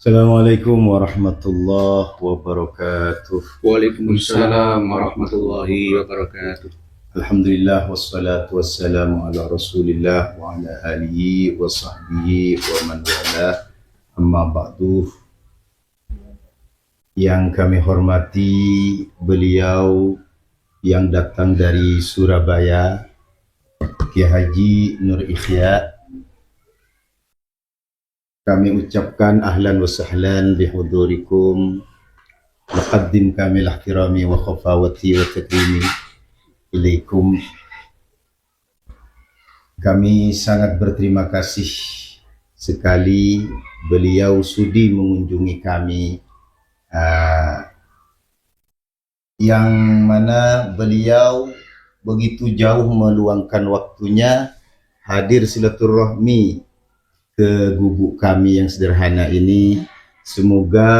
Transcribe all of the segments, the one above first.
Assalamualaikum warahmatullahi wabarakatuh. Waalaikumsalam warahmatullahi wabarakatuh. Alhamdulillah wassalatu wassalamu ala Rasulillah wa ala alihi wa sahbihi wa man wala. Amma ba'du. Yang kami hormati beliau yang datang dari Surabaya, Kiai Haji Nur Ikhya. Kami ucapkan ahlan wa sahlan bihudurikum. Muqaddim kamil ihtirami wa khafawati wa takrimi ilaikum. Kami sangat berterima kasih sekali beliau sudi mengunjungi kami, yang mana beliau begitu jauh meluangkan waktunya hadir silaturahmi ke gubuk kami yang sederhana ini. Semoga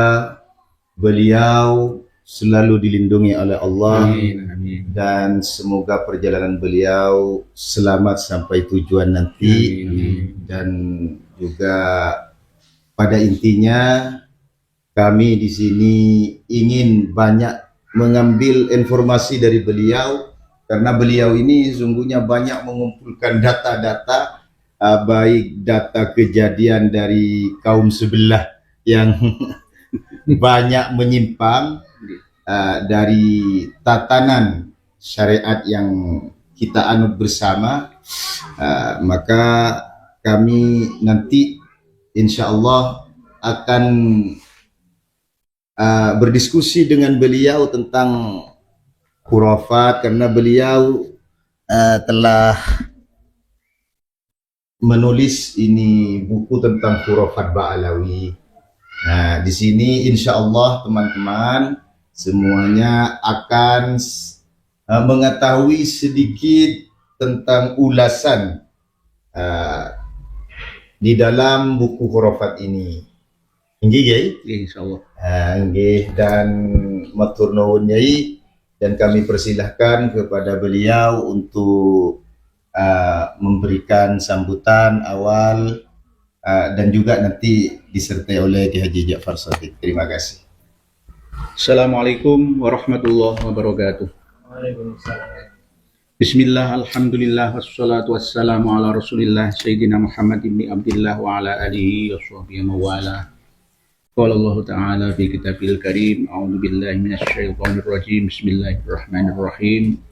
beliau selalu dilindungi oleh Allah. Amin, amin. Dan semoga perjalanan beliau selamat sampai tujuan nanti. Amin. Dan juga pada intinya kami di sini ingin banyak mengambil informasi dari beliau, karena beliau ini sungguhnya banyak mengumpulkan data-data, baik data kejadian dari kaum sebelah yang banyak menyimpang dari tatanan syariat yang kita anut bersama. Maka kami nanti insya Allah akan berdiskusi dengan beliau tentang khurafat, karena beliau telah menulis ini buku tentang khurafat Ba'alawi. Nah, di sini insya Allah teman-teman semuanya akan mengetahui sedikit tentang ulasan di dalam buku khurafat ini. Nggih, Yai? Insyaallah. Nggih, dan matur nuwun Yai, dan kami persilahkan kepada beliau untuk memberikan sambutan awal, dan juga nanti disertai oleh Kiai Haji Ja'far Shadiq. Terima kasih. Assalamualaikum warahmatullahi wabarakatuh. Bismillah, alhamdulillah, wassalatu wassalamu ala rasulillah Sayyidina Muhammad ibn Abdillah wa ala alihi wa sahbihi mawala. Qala Allah Ta'ala fi kitabil karim, a'udzu billahi minasyaitonir rajim, bismillahirrahmanirrahim.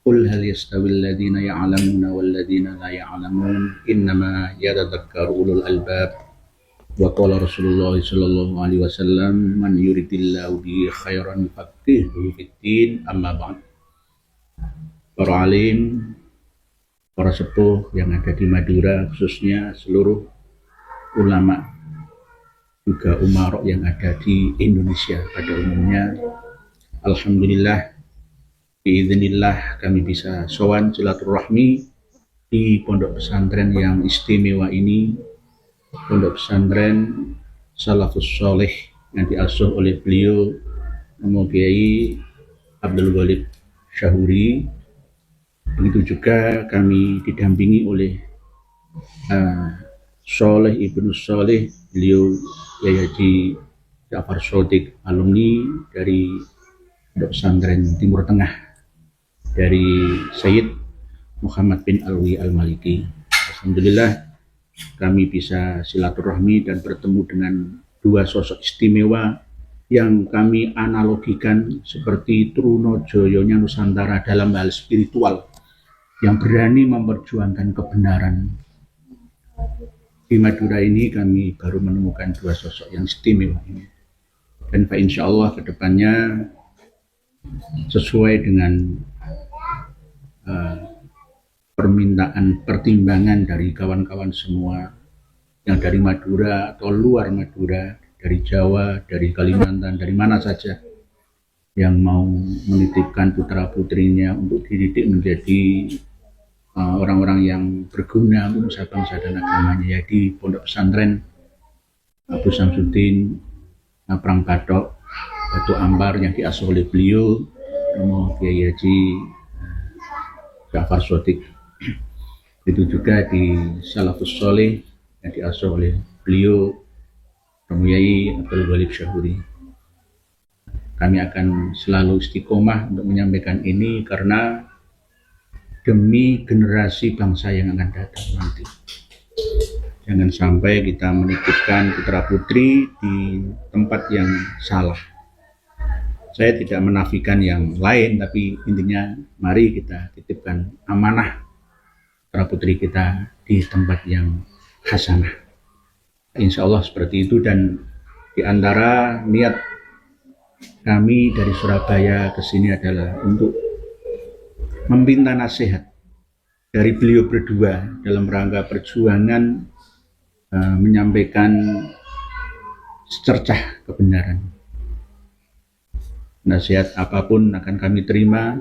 Qul hal yastawil ladzina ya'lamuna wal ladzina la ya'lamun, innama yatadhakkaru ulul albab. Wa qala Rasulullah sallallahu alaihi wasallam, man yuridillahu bihi khairan yufaqihuhu fid-din. Amma ba'd. Para alim, para sepuh yang ada di Madura, khususnya seluruh ulama, juga umarok yang ada di Indonesia pada umumnya, alhamdulillah, biiznillah kami bisa sowan silaturahmi di pondok pesantren yang istimewa ini, pondok pesantren Salafus Sholeh yang diasuh oleh beliau Namo Kiai Abdul Walid Syahuri. Begitu juga kami didampingi oleh Sholeh Ibnu Sholeh, beliau Kiai Haji Ja'far Shadiq, alumni dari pondok pesantren Timur Tengah dari Sayyid Muhammad bin Alwi Al-Maliki. Alhamdulillah kami bisa silaturahmi dan bertemu dengan dua sosok istimewa yang kami analogikan seperti Trunojoyonya Nusantara dalam hal spiritual, yang berani memperjuangkan kebenaran. Di Madura ini kami baru menemukan dua sosok yang istimewa ini, dan insya Allah kedepannya sesuai dengan permintaan pertimbangan dari kawan-kawan semua yang dari Madura atau luar Madura, dari Jawa, dari Kalimantan, dari mana saja yang mau menitipkan putra putrinya untuk dididik menjadi orang-orang yang berguna untuk nusa bangsa dan agamanya, ya di pondok pesantren Abu Samsudin Prang Batok Batu Ambar yang diasuh oleh beliau Namo Kiai Haji Ja'far Shadiq. Itu juga di Salafus Sholeh yang diasuh oleh beliau Romo Yai Abdul Ghalib Syahuri. Kami akan selalu istiqomah untuk menyampaikan ini karena demi generasi bangsa yang akan datang nanti. Jangan sampai kita menitipkan putra putri di tempat yang salah. Saya tidak menafikan yang lain, tapi intinya mari kita titipkan amanah putra putri kita di tempat yang hasanah. Insya Allah seperti itu, dan di antara niat kami dari Surabaya ke sini adalah untuk meminta nasihat dari beliau berdua dalam rangka perjuangan menyampaikan secercah kebenaran. Nasihat apapun akan kami terima,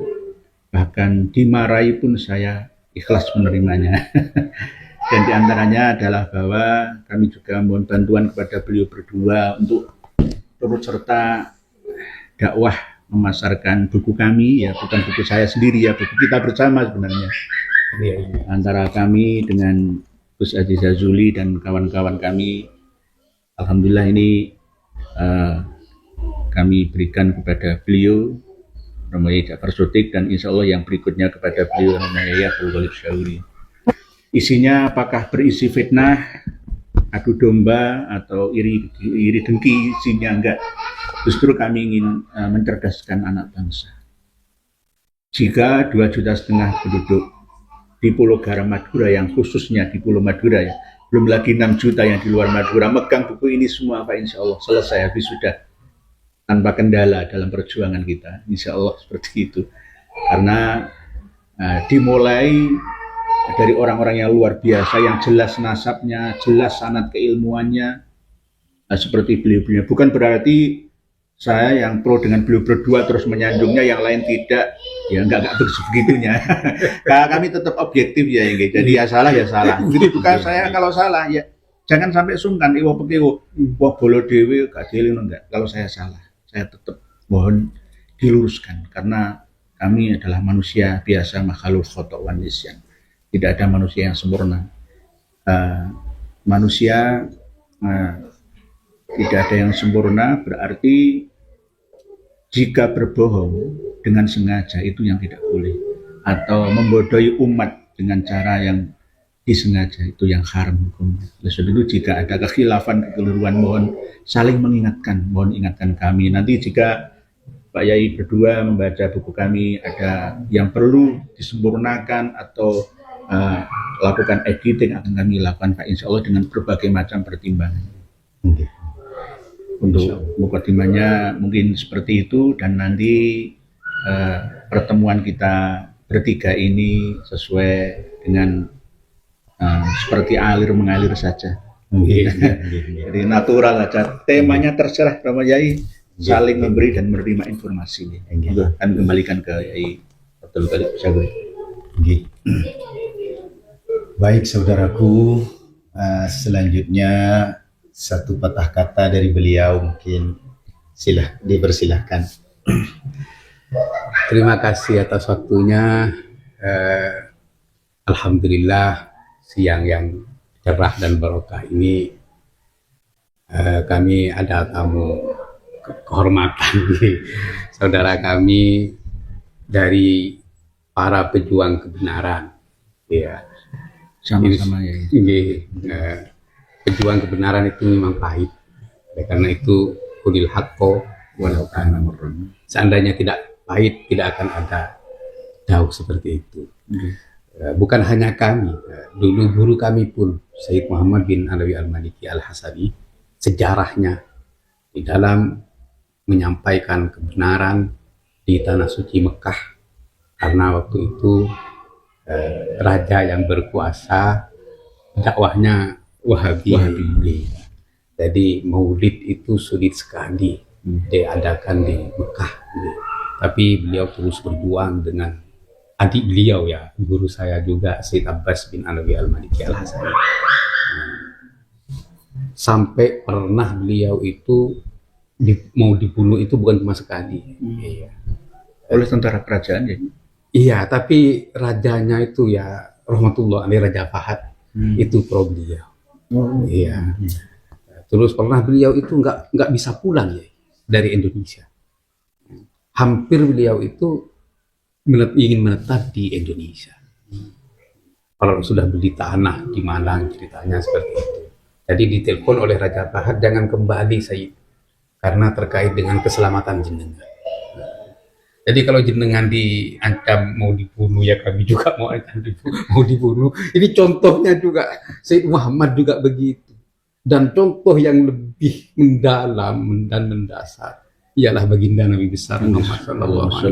bahkan dimarahi pun saya ikhlas menerimanya. Dan diantaranya adalah bahwa kami juga mohon bantuan kepada beliau berdua untuk turut serta dakwah memasarkan buku kami, ya bukan buku saya sendiri ya, buku kita bersama sebenarnya. Antara kami dengan Gus Aziz Zazuli dan kawan-kawan kami, alhamdulillah ini kami berikan kepada beliau Romo Yai Ja'far Shothiq, dan insya Allah yang berikutnya kepada beliau Romo Yai Abdul Ghalib Syahuri. Isinya apakah berisi fitnah, adu domba, atau iri dengki? Isinya enggak. Justru kami ingin mencerdaskan anak bangsa. Jika 2,5 juta penduduk di Pulau Garam Madura, yang khususnya di Pulau Madura ya, belum lagi 6 juta yang di luar Madura, megang buku ini semua, Pak, insya Allah selesai, habis sudah, tanpa kendala dalam perjuangan kita, insya Allah seperti itu. Karena dimulai dari orang-orang yang luar biasa, yang jelas nasabnya, jelas sanad keilmuannya, seperti beliau-beliau. Bukan berarti saya yang pro dengan beliau berdua terus menyandungnya, yang lain tidak, ya enggak begitunya. Kami tetap objektif ya, jadi ya salah ya salah. Begitu juga saya kalau salah ya jangan sampai sungkan, iwo pekiwo, wah bolo dewi gak dieling, enggak. Kalau saya salah, saya tetap mohon diluruskan, karena kami adalah manusia biasa, makhluk khotok wan nisyan. Tidak ada manusia yang sempurna. Manusia tidak ada yang sempurna, berarti jika berbohong dengan sengaja itu yang tidak boleh, atau membodohi umat dengan cara yang disengaja itu yang haram hukumnya. Oleh sebab itu jika ada kekhilafan, kekeliruan, mohon saling mengingatkan, mohon ingatkan kami. Nanti jika Pak Yai berdua membaca buku kami, ada yang perlu disempurnakan atau lakukan editing, akan kami lakukan, Pak, insya Allah dengan berbagai macam pertimbangan. Untuk mukadimahnya mungkin seperti itu, dan nanti pertemuan kita bertiga ini sesuai dengan seperti alir mengalir saja. Jadi natural saja. Temanya terserah Romo Yai, saling memberi dan menerima informasi. Akan kembalikan ke Yai Abdul Ghalib Syahuri. Baik saudaraku, selanjutnya satu patah kata dari beliau, mungkin dipersilahkan. Terima kasih atas waktunya. Alhamdulillah siang yang cerah dan barokah ini kami ada tamu kehormatan saudara kami dari para pejuang kebenaran. Ya, Sama-sama ya. Pejuang kebenaran itu memang pahit. Oleh karena itu kulil haqqo walau kana murran. Seandainya tidak pahit, tidak akan ada jauh seperti itu. Bukan hanya kami, dulu guru kami pun Sayyid Muhammad bin Alawi Al-Maliki Al-Hasabi, sejarahnya di dalam menyampaikan kebenaran di tanah suci Mekah, karena waktu itu raja yang berkuasa dakwahnya Wahabi. Jadi maulid itu sulit sekali diadakan di Mekah. Tapi beliau terus berjuang dengan adik beliau ya, guru saya juga Sayyid Abbas bin Alawi Al-Maliki Al-Hasabi. Sampai pernah beliau itu mau dibunuh itu bukan cuma sekali. Iya. Oleh tentara kerajaan ya. Iya, tapi rajanya itu ya rahmatullah alaihi, Raja Fahad itu pro beliau. Iya. Terus pernah beliau itu nggak bisa pulang ya dari Indonesia. Hampir beliau itu ingin menetap di Indonesia. Kalau sudah beli tanah di Malang, ceritanya seperti itu. Jadi ditelepon oleh Raja Fahad, jangan kembali Sayyid, karena terkait dengan keselamatan jenengan. Jadi kalau jenengan diancam mau dibunuh, ya kami juga mau dibunuh. Ini contohnya juga Sayyid Muhammad juga begitu. Dan contoh yang lebih mendalam dan mendasar ialah baginda Nabi besar Muhammad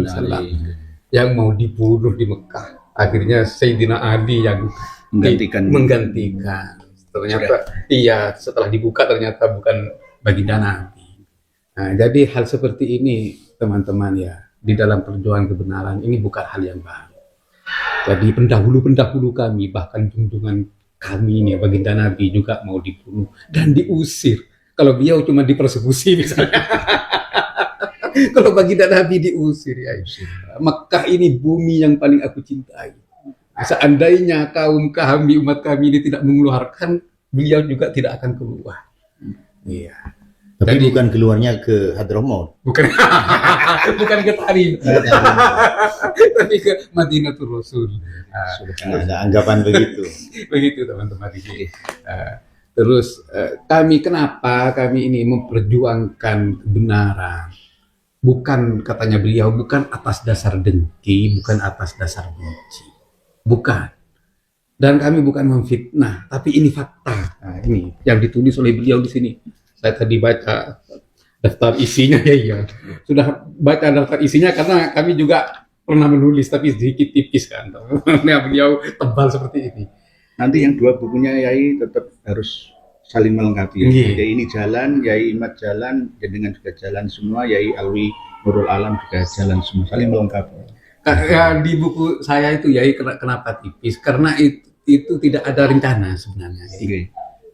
SAW yang mau dibunuh di Mekah. Akhirnya Sayyidina Ali yang menggantikan. Ternyata iya, setelah dibuka ternyata bukan baginda Nabi. Nah, jadi hal seperti ini teman-teman ya, di dalam perjuangan kebenaran ini bukan hal yang baru. Jadi pendahulu kami, bahkan junjungan kami ini baginda Nabi juga mau dibunuh dan diusir. Kalau beliau cuma dipersekusi misalnya. Kalau baginda Nabi diusir ya. Mekah ini bumi yang paling aku cintai. Seandainya kaum kami, umat kami ini tidak mengeluarkan, beliau juga tidak akan keluar. Iya. Tapi Jadi, bukan keluarnya ke Hadramaut. bukan bukan ke Tarim, tapi ke Madinatul Rasul. Nah, ada anggapan begitu. Begitu teman-teman ini. Terus kenapa kami ini memperjuangkan kebenaran? Bukan, katanya beliau, bukan atas dasar dengki, bukan atas dasar benci, bukan. Dan kami bukan memfitnah, tapi ini fakta. Nah, ini yang ditulis oleh beliau di sini. Saya tadi baca daftar isinya ya. Sudah baca daftar isinya karena kami juga pernah menulis tapi sedikit tipis kan. Nah, beliau tebal seperti ini. Nanti yang dua bukunya Yai tetap harus saling melengkapi. Iya. Yai ini jalan, Yai Imat jalan, dengan juga jalan semua, Yai Alwi Nurul Alam juga jalan semua, saling melengkapi. Ya, di buku saya itu ya kenapa tipis? Karena itu tidak ada rencana sebenarnya. Oke.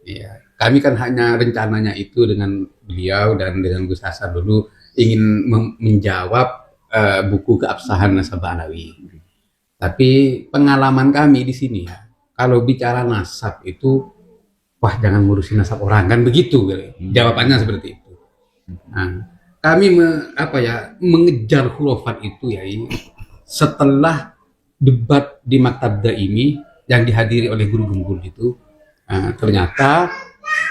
Iya. Kami kan hanya rencananya itu dengan beliau dan dengan Gus Hasan dulu ingin menjawab buku keabsahan Nasabah Alawi. Tapi pengalaman kami di sini ya, kalau bicara nasab itu, wah jangan ngurusin nasab orang kan begitu, jawabannya seperti itu. Nah, kami mengejar khurafat itu ya setelah debat di Maktab Daimi yang dihadiri oleh guru Gembul itu. Ternyata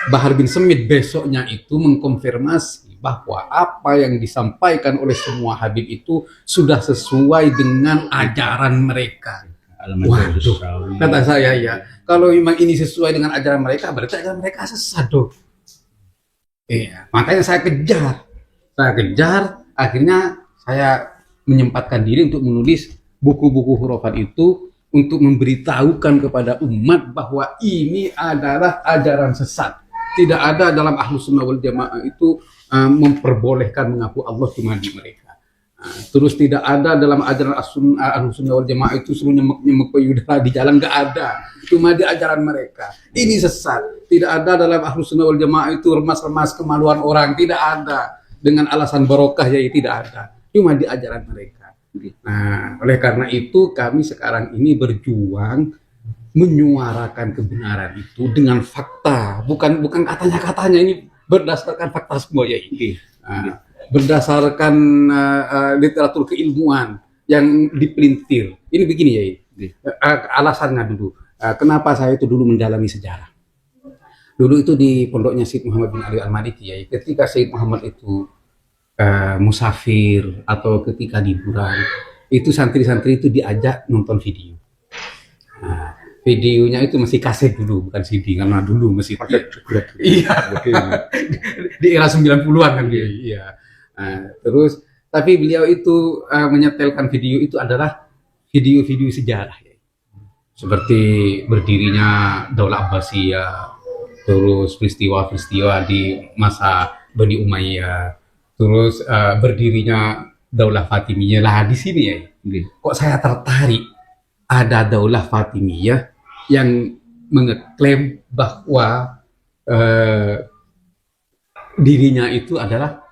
Bahar bin Semit besoknya itu mengkonfirmasi bahwa apa yang disampaikan oleh semua Habib itu sudah sesuai dengan ajaran mereka. Waduh, kata saya ya, kalau memang ini sesuai dengan ajaran mereka, berarti ajaran mereka sesat dong. Iya, makanya saya kejar, akhirnya saya menyempatkan diri untuk menulis buku-buku hurufan itu untuk memberitahukan kepada umat bahwa ini adalah ajaran sesat. Tidak ada dalam Ahlus Sunnah wal Jamaah itu memperbolehkan mengaku Allah cuma di mereka. Terus tidak ada dalam ajaran Ahlus Sunnah wal Jamaah itu suruh nyemek payudara di jalan, nggak ada. Cuma di ajaran mereka. Ini sesat. Tidak ada dalam Ahlus Sunnah wal Jamaah itu remas-remas kemaluan orang, tidak ada. Dengan alasan barokah ya tidak ada. Cuma di ajaran mereka. Nah, oleh karena itu kami sekarang ini berjuang menyuarakan kebenaran itu dengan fakta, bukan katanya ini berdasarkan fakta semua ya ini. Berdasarkan literatur keilmuan yang dipelintir. Ini begini ya ini. Alasannya dulu. Kenapa saya itu dulu mendalami sejarah. Dulu itu di pondoknya Syed Muhammad bin Ali Al-Maliki ya. Ketika Syed Muhammad itu musafir atau ketika liburan, itu santri-santri itu diajak nonton video. Nah, videonya itu masih kaset dulu, bukan CD, karena dulu masih kaset. Iya. Di era 90-an kan dia. Iya. Nah, terus tapi beliau itu menyetelkan video itu adalah video-video sejarah ya. Seperti berdirinya Daulah Abbasiyah, terus peristiwa-peristiwa di masa Bani Umayyah, terus berdirinya Daulah Fatimiyah lah di sini ya. Kok saya tertarik ada Daulah Fatimiyah yang mengeklaim bahwa dirinya itu adalah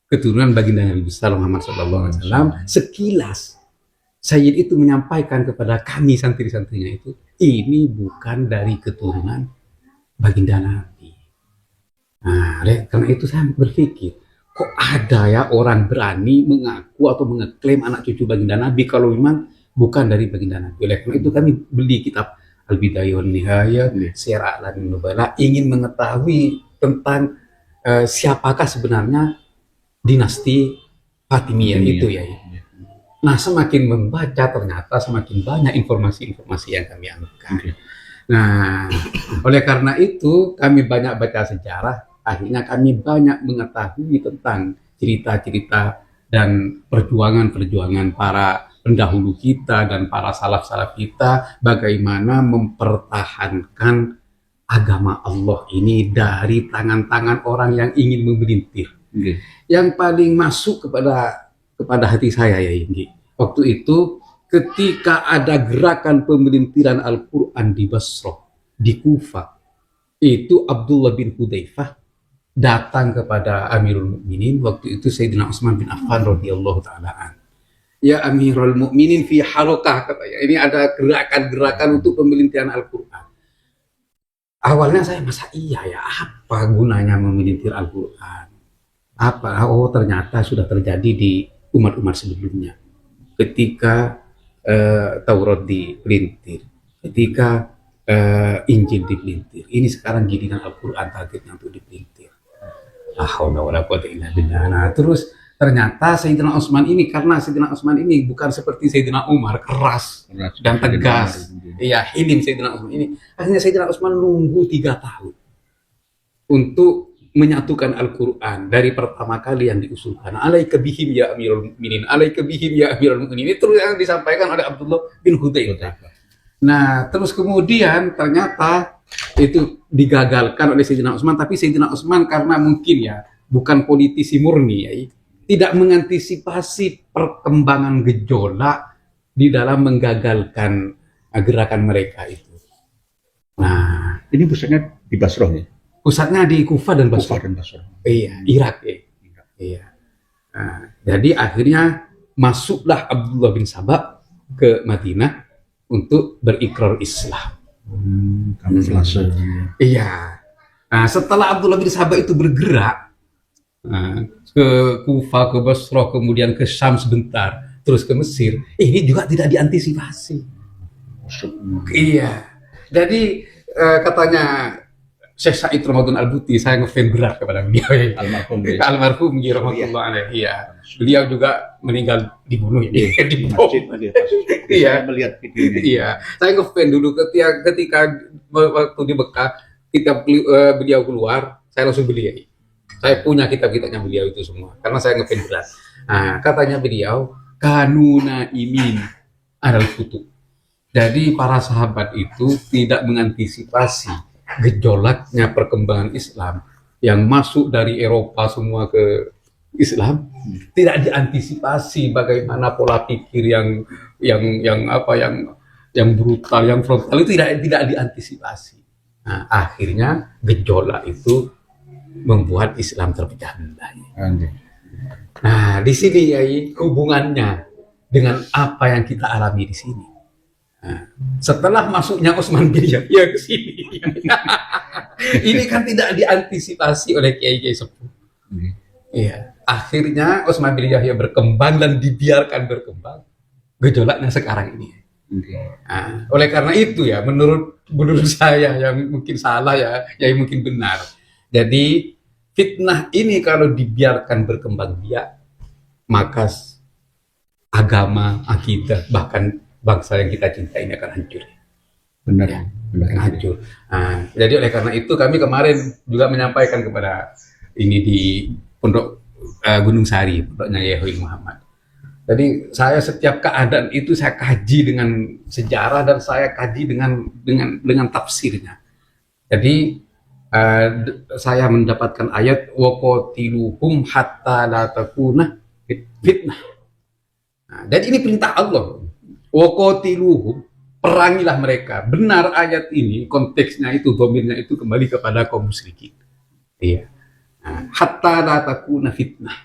keturunan baginda Nabi besar Muhammad SAW. Sekilas Sayyid itu menyampaikan kepada kami santri-santrinya itu, ini bukan dari keturunan baginda Nabi. Nah, karena itu saya berpikir, kok ada ya orang berani mengaku atau mengeklaim anak cucu baginda Nabi kalau memang bukan dari baginda Nabi. Oleh karena itu kami beli kitab Al-Bidayah wan Nihayah, Syiar A'lamin Nubala, ingin mengetahui tentang siapakah sebenarnya dinasti Fatimiyah itu ya. Nah, semakin membaca ternyata semakin banyak informasi-informasi yang kami angkat. Nah, oleh karena itu kami banyak baca sejarah, akhirnya kami banyak mengetahui tentang cerita-cerita dan perjuangan-perjuangan para pendahulu kita dan para salaf-salaf kita, bagaimana mempertahankan agama Allah ini dari tangan-tangan orang yang ingin memelintir. Yang paling masuk kepada hati saya ya ini, waktu itu ketika ada gerakan pemelintiran Al-Quran di Basrah, di Kufah, itu Abdullah bin Hudzaifah datang kepada Amirul Mukminin, waktu itu Sayyidina Utsman bin Affan radhiyallahu taala an. Ya Amirul Mukminin fi harokah, katanya. Ini ada gerakan-gerakan untuk pemelintiran Al-Quran. Awalnya saya masa iya ya, apa gunanya memelintir Al-Quran? Apa? Oh, ternyata sudah terjadi di umat-umat sebelumnya. Ketika Taurat dipelintir, ketika Injil dipelintir, ini sekarang giliran Al-Quran targetnya untuk dipelintir. Nah, terus ternyata Sayyidina Utsman ini, karena Sayyidina Utsman ini bukan seperti Sayyidina Umar, keras dan tegas. Iya, hilim Sayyidina Utsman ini. Akhirnya Sayyidina Utsman nunggu 3 tahun untuk menyatukan Al-Quran dari pertama kali yang diusulkan. Alaika bihim ya Amirul Mukminin, alaika bihim ya Amirul Mukminin. Itu yang disampaikan oleh Abdullah bin Hudzaifah. Nah, terus kemudian ternyata itu digagalkan oleh Sayyidina Utsman, tapi Sayyidina Utsman karena mungkin ya bukan politisi murni ya, tidak mengantisipasi perkembangan gejolak di dalam menggagalkan gerakan mereka itu. Nah, Ini pusatnya di Basrah ya? pusatnya di Kufah dan Basrah. Kufah dan Basrah. Iya, Irak ya. Iya. Nah, jadi akhirnya masuklah Abdullah bin Sabah ke Madinah untuk berikrar Islam. Kamuflase. Iya. Nah, setelah Abdullah bin Sabah itu bergerak ke Kufah, ke Basrah, kemudian ke Syam sebentar, terus ke Mesir, ini juga tidak diantisipasi. Iya. Jadi katanya Syekh Said Ramadan Al-Buti, saya ngefan berat kepada beliau. Almarhum. Almarhum rahmatullah alaihi. Iya. Beliau juga meninggal dibunuh ya. Di bom. Iya. Saya melihat videonya. Iya. Saya ngefan dulu ketika waktu di Mekah, ketika beliau keluar, saya langsung beli ya. Saya punya kitab-kitabnya beliau itu semua karena saya ngefan berat. Nah, katanya beliau kanuna imin adal kutub. Jadi para sahabat itu tidak mengantisipasi gejolaknya perkembangan Islam yang masuk dari Eropa semua ke Islam, tidak diantisipasi bagaimana pola pikir yang brutal, yang frontal itu tidak diantisipasi. Nah, akhirnya gejolak itu membuat Islam terpecah belah. Nah, di sini ya hubungannya dengan apa yang kita alami di sini. Nah, setelah masuknya Utsman bin Yahya ke sini, ini kan tidak diantisipasi oleh kiai-kiai sepuh. Iya, akhirnya Utsman bin Yahya berkembang dan dibiarkan berkembang gejolaknya sekarang ini. Nah, oleh karena itu ya, menurut saya yang mungkin salah ya, yang mungkin benar. Jadi fitnah ini kalau dibiarkan berkembang biak, maka agama, akidah, bahkan bangsa yang kita cinta ini akan hancur. Benar. Ya, akan hancur. Nah, jadi oleh karena itu kami kemarin juga menyampaikan kepada ini di Pondok Gunung Sari, Pondoknya Yahya Muhammad. Jadi saya setiap keadaan itu saya kaji dengan sejarah dan saya kaji dengan tafsirnya. Jadi saya mendapatkan ayat waqatiluhum hatta la takuna fitnah. Nah, dan ini perintah Allah. Waqatiluhum, perangilah mereka. Benar ayat ini konteksnya itu, domirnya itu kembali kepada kaum musyrikin. Iya. Nah, hatta la takuna fitnah.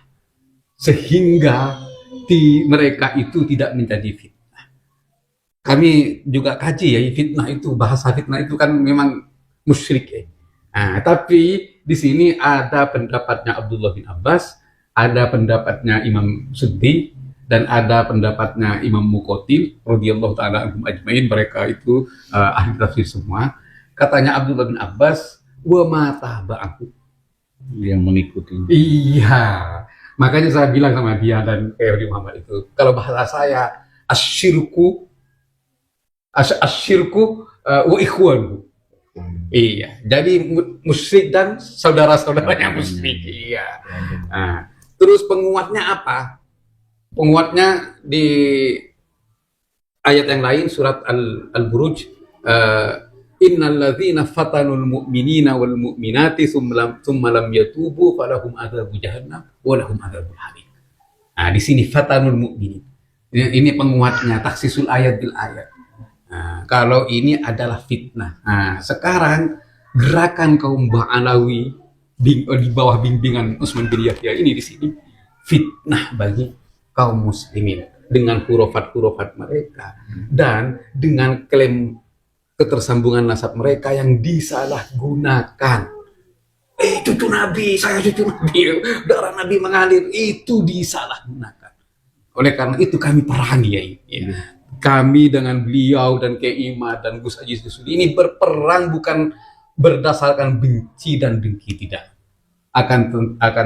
Sehingga mereka itu tidak menjadi fitnah. Kami juga kaji ya, fitnah itu, bahasa fitnah itu kan memang musyrik ya. Nah, tapi di sini ada pendapatnya Abdullah bin Abbas, ada pendapatnya Imam Suddi, dan ada pendapatnya Imam Muqatil radhiyallahu taala anhum ajmain. Mereka itu ahli tafsir semua. Katanya Abdullah bin Abbas, wa ma tahaba'ahu, yang mengikuti. iya, makanya saya bilang sama dia dan Ferdi Muhammad itu, kalau bahasa saya asyirku wa ikhwan. Iya, jadi musyrik dan saudara-saudaranya musyrik. Iya. Nah, terus penguatnya apa? Penguatnya di ayat yang lain, surat Al-Buruj, innal ladzina fatanul mu'minina wal mu'minati tsumma lam yatubu falahum adzabu jahannam wa lahum adzabul hariq. Nah, di sini fatanul mu'minin. Ini penguatnya, taksisul ayat bil ayat. Nah, kalau ini adalah fitnah. Nah, sekarang gerakan kaum Ba'alawi di bawah bimbingan Utsman bin Yahya ini di sini fitnah bagi kaum muslimin dengan hurufat-hurufat mereka dan dengan klaim ketersambungan nasab mereka yang disalahgunakan. Cucu Nabi, saya cucu Nabi, darah Nabi mengalir, itu disalahgunakan. Oleh karena itu kami perangi ya. Kami dengan beliau dan Kiai Imad dan Gus Aziz Dusuli ini berperang bukan berdasarkan benci dan dengki, tidak. Akan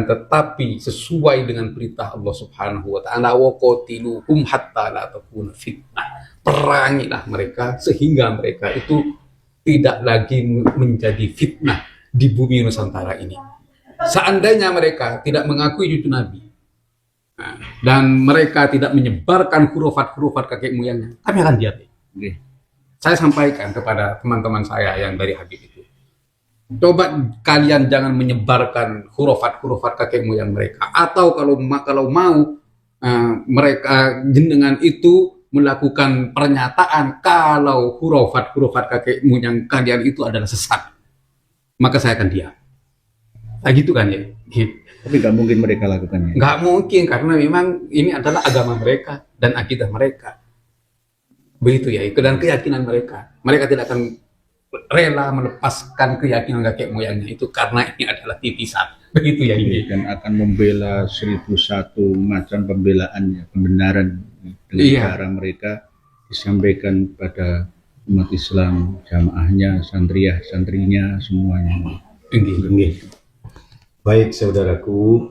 tetapi sesuai dengan perintah Allah Subhanahu wa taala, wa qatiluhum hatta la takuna fitnah. Perangilah mereka sehingga mereka itu tidak lagi menjadi fitnah di bumi Nusantara ini. Seandainya mereka tidak mengakui cucu Nabi dan mereka tidak menyebarkan hurufat-hurufat kakek moyangnya, kami akan diam. Saya sampaikan kepada teman-teman saya yang dari Habib itu, coba kalian jangan menyebarkan hurufat-hurufat kakek moyang mereka, atau kalau mau mereka jenengan itu melakukan pernyataan kalau hurufat-hurufat kakek moyang kalian itu adalah sesat, maka saya akan diam. Nah, gitu kan ya. Tapi nggak mungkin mereka lakukannya. Nggak mungkin, karena memang ini adalah agama mereka dan akidah mereka. Begitu ya, dan keyakinan mereka. Mereka tidak akan rela melepaskan keyakinan kakek moyangnya itu karena ini adalah titisan. Begitu ya ini. Dan akan membela 1001 macam pembelaannya, pembenaran dengan cara mereka disampaikan pada umat Islam, jamaahnya, santrinya, semuanya. Enggih. Baik saudaraku,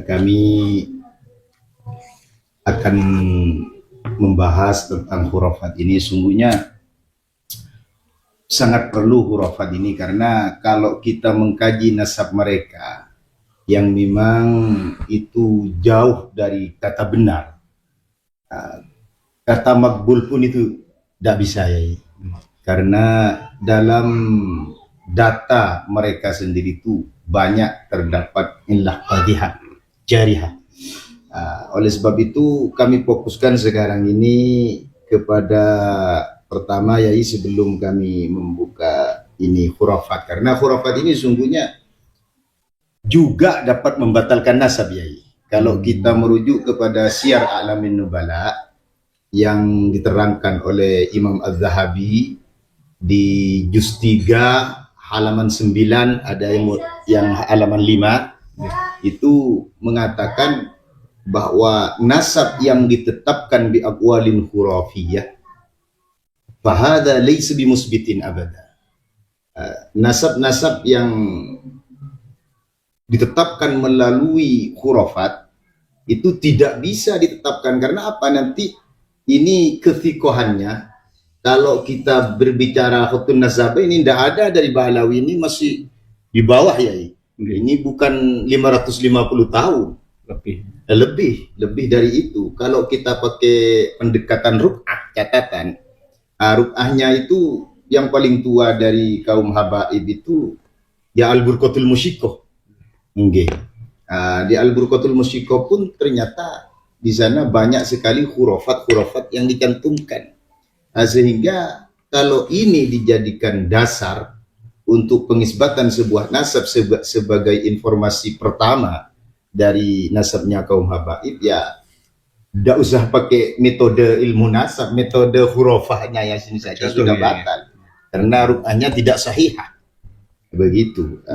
kami akan membahas tentang hurufat ini. Sungguhnya sangat perlu hurufat ini, karena kalau kita mengkaji nasab mereka yang memang itu jauh dari kata benar, kata makbul pun itu tidak bisa ya, karena dalam data mereka sendiri itu banyak terdapat ilah qadihah jarihah. Oleh sebab itu kami fokuskan sekarang ini kepada pertama, yaitu sebelum kami membuka ini khurafat, karena khurafat ini sungguhnya juga dapat membatalkan nasab yai. Kalau kita merujuk kepada Syiar A'lamin Nubala yang diterangkan oleh Imam Az-Zahabi di juz 3 halaman 9, ada yang halaman 5, itu mengatakan bahwa nasab yang ditetapkan bi aqwalin khurafiyah fahada laysa bimusbitin abada. Nasab-nasab yang ditetapkan melalui khurafat itu tidak bisa ditetapkan, karena apa? Nanti ini kethikohannya, kalau kita berbicara khutun nasab ini tidak ada dari Bahlawi, ini masih di bawah ya. Ini bukan 550 tahun. Lebih dari itu. Kalau kita pakai pendekatan ruk'ah, catatan, ruk'ahnya itu yang paling tua dari kaum habaib itu ya Al-Burqatul Musyikoh. Di Al-Burqatul Musyikoh pun ternyata di sana banyak sekali hurufat yang dicantumkan. Sehingga kalau ini dijadikan dasar untuk pengisbatan sebuah nasab sebagai informasi pertama dari nasabnya kaum habaib, ya tidak usah pakai metode ilmu nasab, metode hurufahnya yang sini saja sudah batal, karena rukanya tidak sahihah. begitu.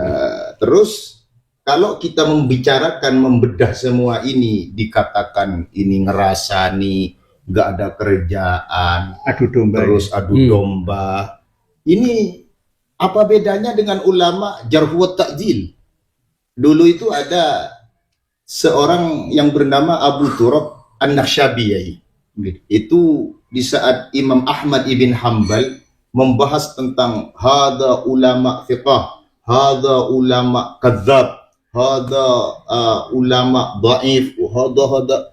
Terus kalau kita membicarakan membedah semua ini, dikatakan ini ngerasani nggak ada kerjaan, Adu domba. terus adu domba. Ini apa bedanya dengan ulama jarh wa ta'dil? Dulu itu ada seorang yang bernama Abu Turab An-Nakhsyabi. Itu di saat Imam Ahmad ibn Hanbal membahas tentang hada ulama fiqah, hada ulama kadzab, hada ulama dhaif, hada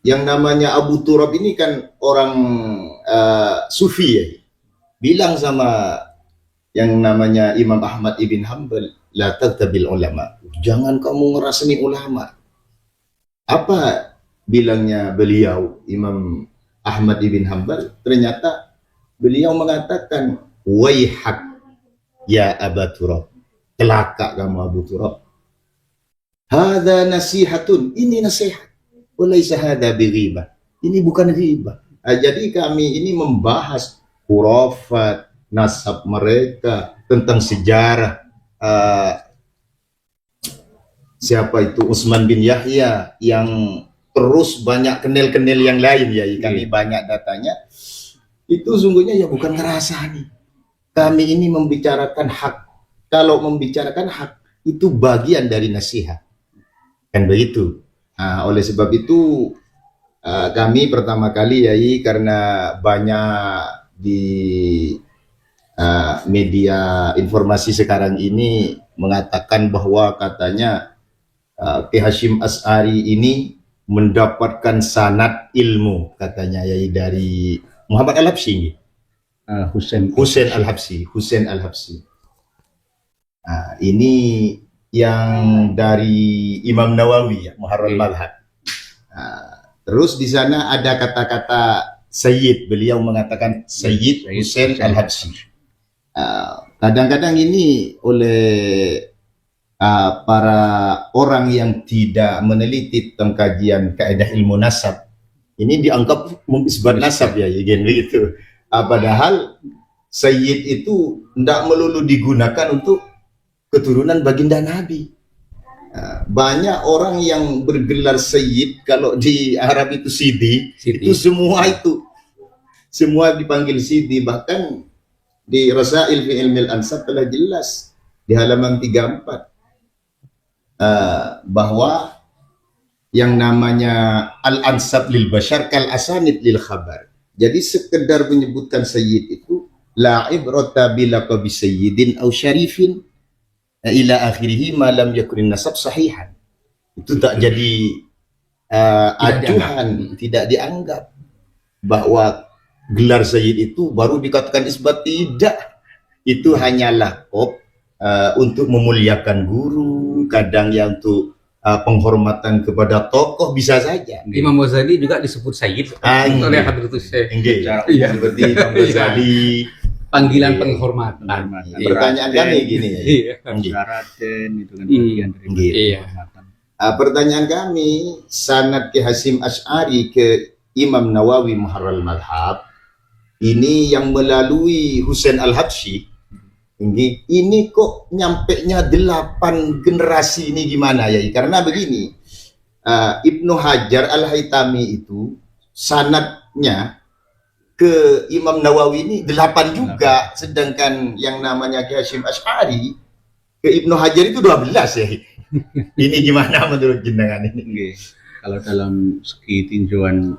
yang namanya Abu Turab ini kan orang sufi ya. Bilang sama yang namanya Imam Ahmad ibn Hanbal, la taghtabil ulama. Jangan kamu ngerasani ulama. Apa bilangnya beliau Imam Ahmad ibn Hanbal? Ternyata beliau mengatakan, waihak ya Abu Turab, celaka kamu Abu Turab. Hada nasihatun, ini nasihat. Walaysa hada bighibah. Ini bukan ghibah. Jadi kami ini membahas khurafat, nasab mereka, tentang sejarah. Siapa itu Utsman bin Yahya, yang terus banyak kenil-kenil yang lain ya, kami banyak datanya. Itu sungguhnya ya bukan ngerasani. Kami ini membicarakan hak. Kalau membicarakan hak itu bagian dari nasihat, kan begitu. Oleh sebab itu kami pertama kali ya, karena banyak di media informasi sekarang ini mengatakan bahwa katanya Ki Hasyim Asy'ari ini mendapatkan sanad ilmu katanya ya dari Muhammad Al-Habsyi, Husain Al-Habsyi. Ini yang dari Imam Nawawi ya, Muharrar Madhab. Terus di sana ada kata-kata Sayyid, beliau mengatakan Sayyid Husain Al-Habsyi. Kadang-kadang ini oleh para orang yang tidak meneliti tentang kajian kaidah ilmu nasab, ini dianggap mengisbat nasab ya, begitu. Padahal Sayyid itu tidak melulu digunakan untuk keturunan baginda Nabi. Banyak orang yang bergelar Sayyid, kalau di Arab itu Sidi. Itu semua dipanggil Sidi. Bahkan di Rasail fi Ilmil Ansab telah jelas di halaman 34 bahwa yang namanya Al-Ansab lil Bashar kal asanid lil khabar. Jadi sekedar menyebutkan Sayyid itu la ibrata bilaqabi sayyidin aw syarifin ila akhirih ma lam yakun nasab sahihan. Itu tak jadi acuan, tidak dianggap bahwa gelar Sayyid itu baru dikatakan isbat. Tidak, itu hanyalah untuk memuliakan guru, kadang yang untuk penghormatan kepada tokoh bisa saja. Imam Ghazali juga disebut Sayyid oleh Hadratus Syekh. Seperti Imam Ghazali. Panggilan penghormatan. Pertanyaan kami gini ya. Raden itu kan bagian dari penghormatan. Pertanyaan kami, sanad Ki Hasyim Asy'ari ke Imam Nawawi Muharrar Madhab ini yang melalui Husain Al-Habsyi, ini kok nyampenya 8 generasi ini gimana ya? Karena begini, Ibnu Hajar Al-Haytami itu sanadnya ke Imam Nawawi ini 8 juga, sedangkan yang namanya Ki Hasyim Asy'ari ke Ibnu Hajar itu 12 ya. Ini gimana menurut jenengan ini? Kalau dalam segi tinjauan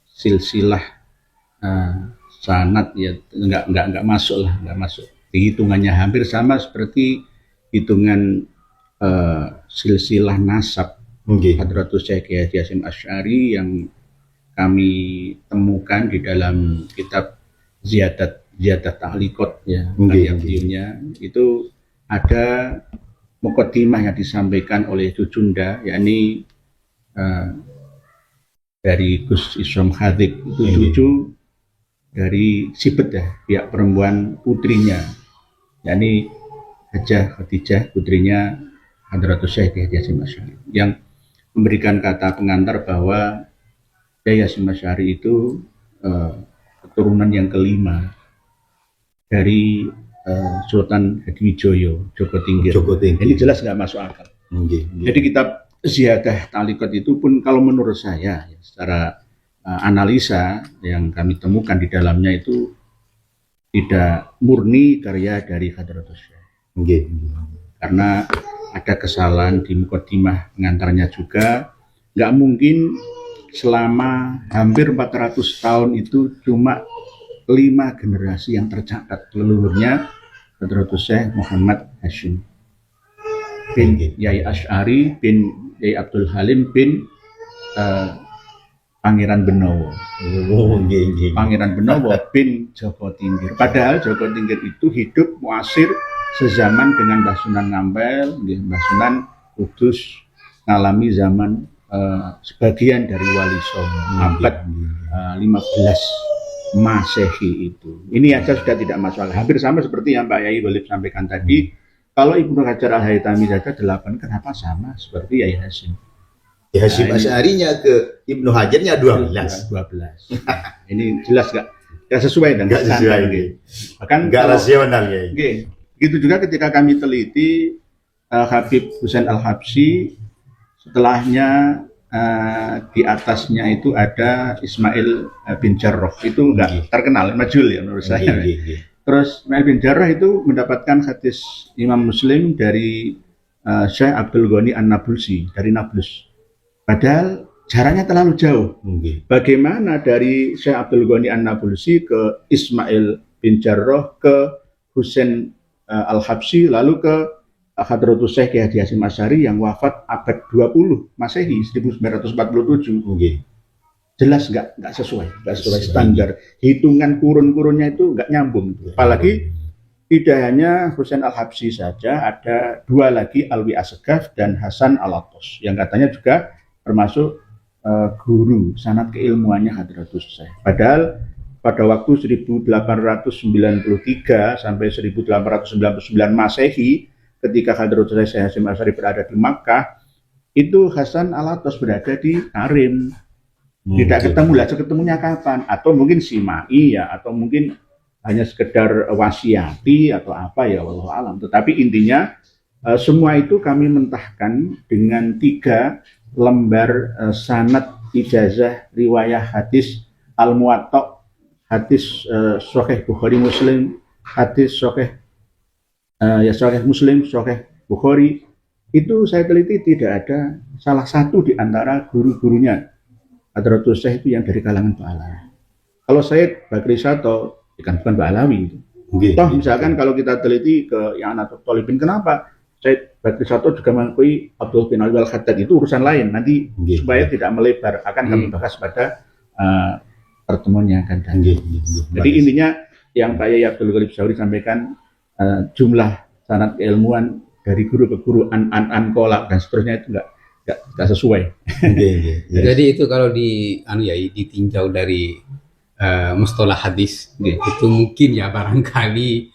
silsilah sanad ya nggak masuk lah, nggak masuk. Hitungannya hampir sama seperti hitungan silsilah nasab Hadratus Syekh Ki Hasyim Asy'ari yang kami temukan di dalam kitab Ziyadat Ta'liqat ya, karya itu ada muqaddimah yang disampaikan oleh Cucunda, yakni dari Gus Islam Khatib, itu cucu dari Sibet ya, pihak perempuan putrinya, yakni Hajah Khadijah, putrinya Hadratus Syekh Ki Hasyim Asy'ari, yang memberikan kata pengantar bahwa Ki Hasyim Asy'ari itu keturunan yang kelima dari Sultan Hadiwijoyo, Joko Tingkir. Joko Tingkir. Ini jelas nggak masuk akal. Jadi kitab Ziyadah Taliqat itu pun kalau menurut saya ya, secara analisa yang kami temukan di dalamnya itu tidak murni karya dari Hadratus Syekh. Karena ada kesalahan di mukadimah pengantarnya juga. Nggak mungkin selama hampir 400 tahun itu cuma 5 generasi yang tercatat leluhurnya Hadratus Syekh Muhammad Hashim bin Yai Asy'ari bin Yai Abdul Halim bin Pangeran Benowo. Pangeran Benowo bin Joko Tingkir. Padahal Joko Tingkir itu hidup muasir sezaman dengan Mbah Sunan Ngambel, Mbah Sunan Kudus ngalami zaman sebagian dari Wali Songo abad 15 Masehi itu. Ini aja sudah tidak masuk akal. Hampir sama seperti yang Pak Yai Walid sampaikan tadi. Kalau Ibnu Hajar Al-Haytami saja 8, kenapa sama seperti Yai Hasyim? Ya, Hasyim Asy'arinya ke Ibnu Hajarnya 12. Ini jelas nggak sesuai dan Nggak sesuai. Bahkan Nggak rasional ya. Gitu juga ketika kami teliti Habib Husain Al-Habsyi, setelahnya di atasnya itu ada Ismail bin Jarrah, itu nggak terkenal, majhul ya menurut saya. Terus Ismail bin Jarrah itu mendapatkan hadis Imam Muslim dari Syekh Abdul Ghani An-Nabulsi dari Nablus. Padahal jaraknya terlalu jauh. Bagaimana dari Syekh Abdul Ghani An-Nabulsi ke Ismail bin Jarrah ke Husain Al-Habsyi lalu ke Hadratus Syekh Kiai Haji Hasyim Asy'ari yang wafat abad 20 Masehi 1947. Jelas nggak sesuai standar. Hitungan kurun-kurunnya itu nggak nyambung. Apalagi tidak hanya Husain Al-Habsyi saja, ada 2 lagi, Alwi Asgaf dan Hasan Al-Attas yang katanya juga termasuk guru sanad keilmuannya Hadratus Syekh. Padahal pada waktu 1893 sampai 1899 Masehi, ketika Hadratus Syekh Hasyim Asy'ari berada di Makkah, itu Hasan Al-Attas berada di Karim. Tidak ketemu lah, ketemunya kapan? Atau mungkin simai ya, atau mungkin hanya sekedar wasiati atau apa ya, wallahu alam. Tetapi intinya semua itu kami mentahkan dengan 3 lembar sanad ijazah riwayah hadis Al-Muwatta, hadis Sahih Bukhari Muslim, hadis Sahih Sahih Muslim, Sahih Bukhari. Itu saya teliti tidak ada salah satu di antara guru-gurunya Hadratus Syekh itu yang dari kalangan Ba'alawi. Kalau Sayyid Bakri Sato, bukan Ba'alawi itu. Toh misalkan kalau kita teliti ke yang Anatul Talibin, kenapa Sayyid Bakri Sato juga mengakui Abdul bin Ali Al-Khaddad, itu urusan lain. Nanti supaya tidak melebar akan kami bahas pada pertemuan yang akan datang. Jadi intinya yang Pak Yai Abdul Ghalib Syahri sampaikan, jumlah sanad keilmuan dari guru ke guru, an kolak dan seterusnya itu enggak sesuai. Jadi itu kalau ditinjau dari mustalah hadis, itu mungkin ya barangkali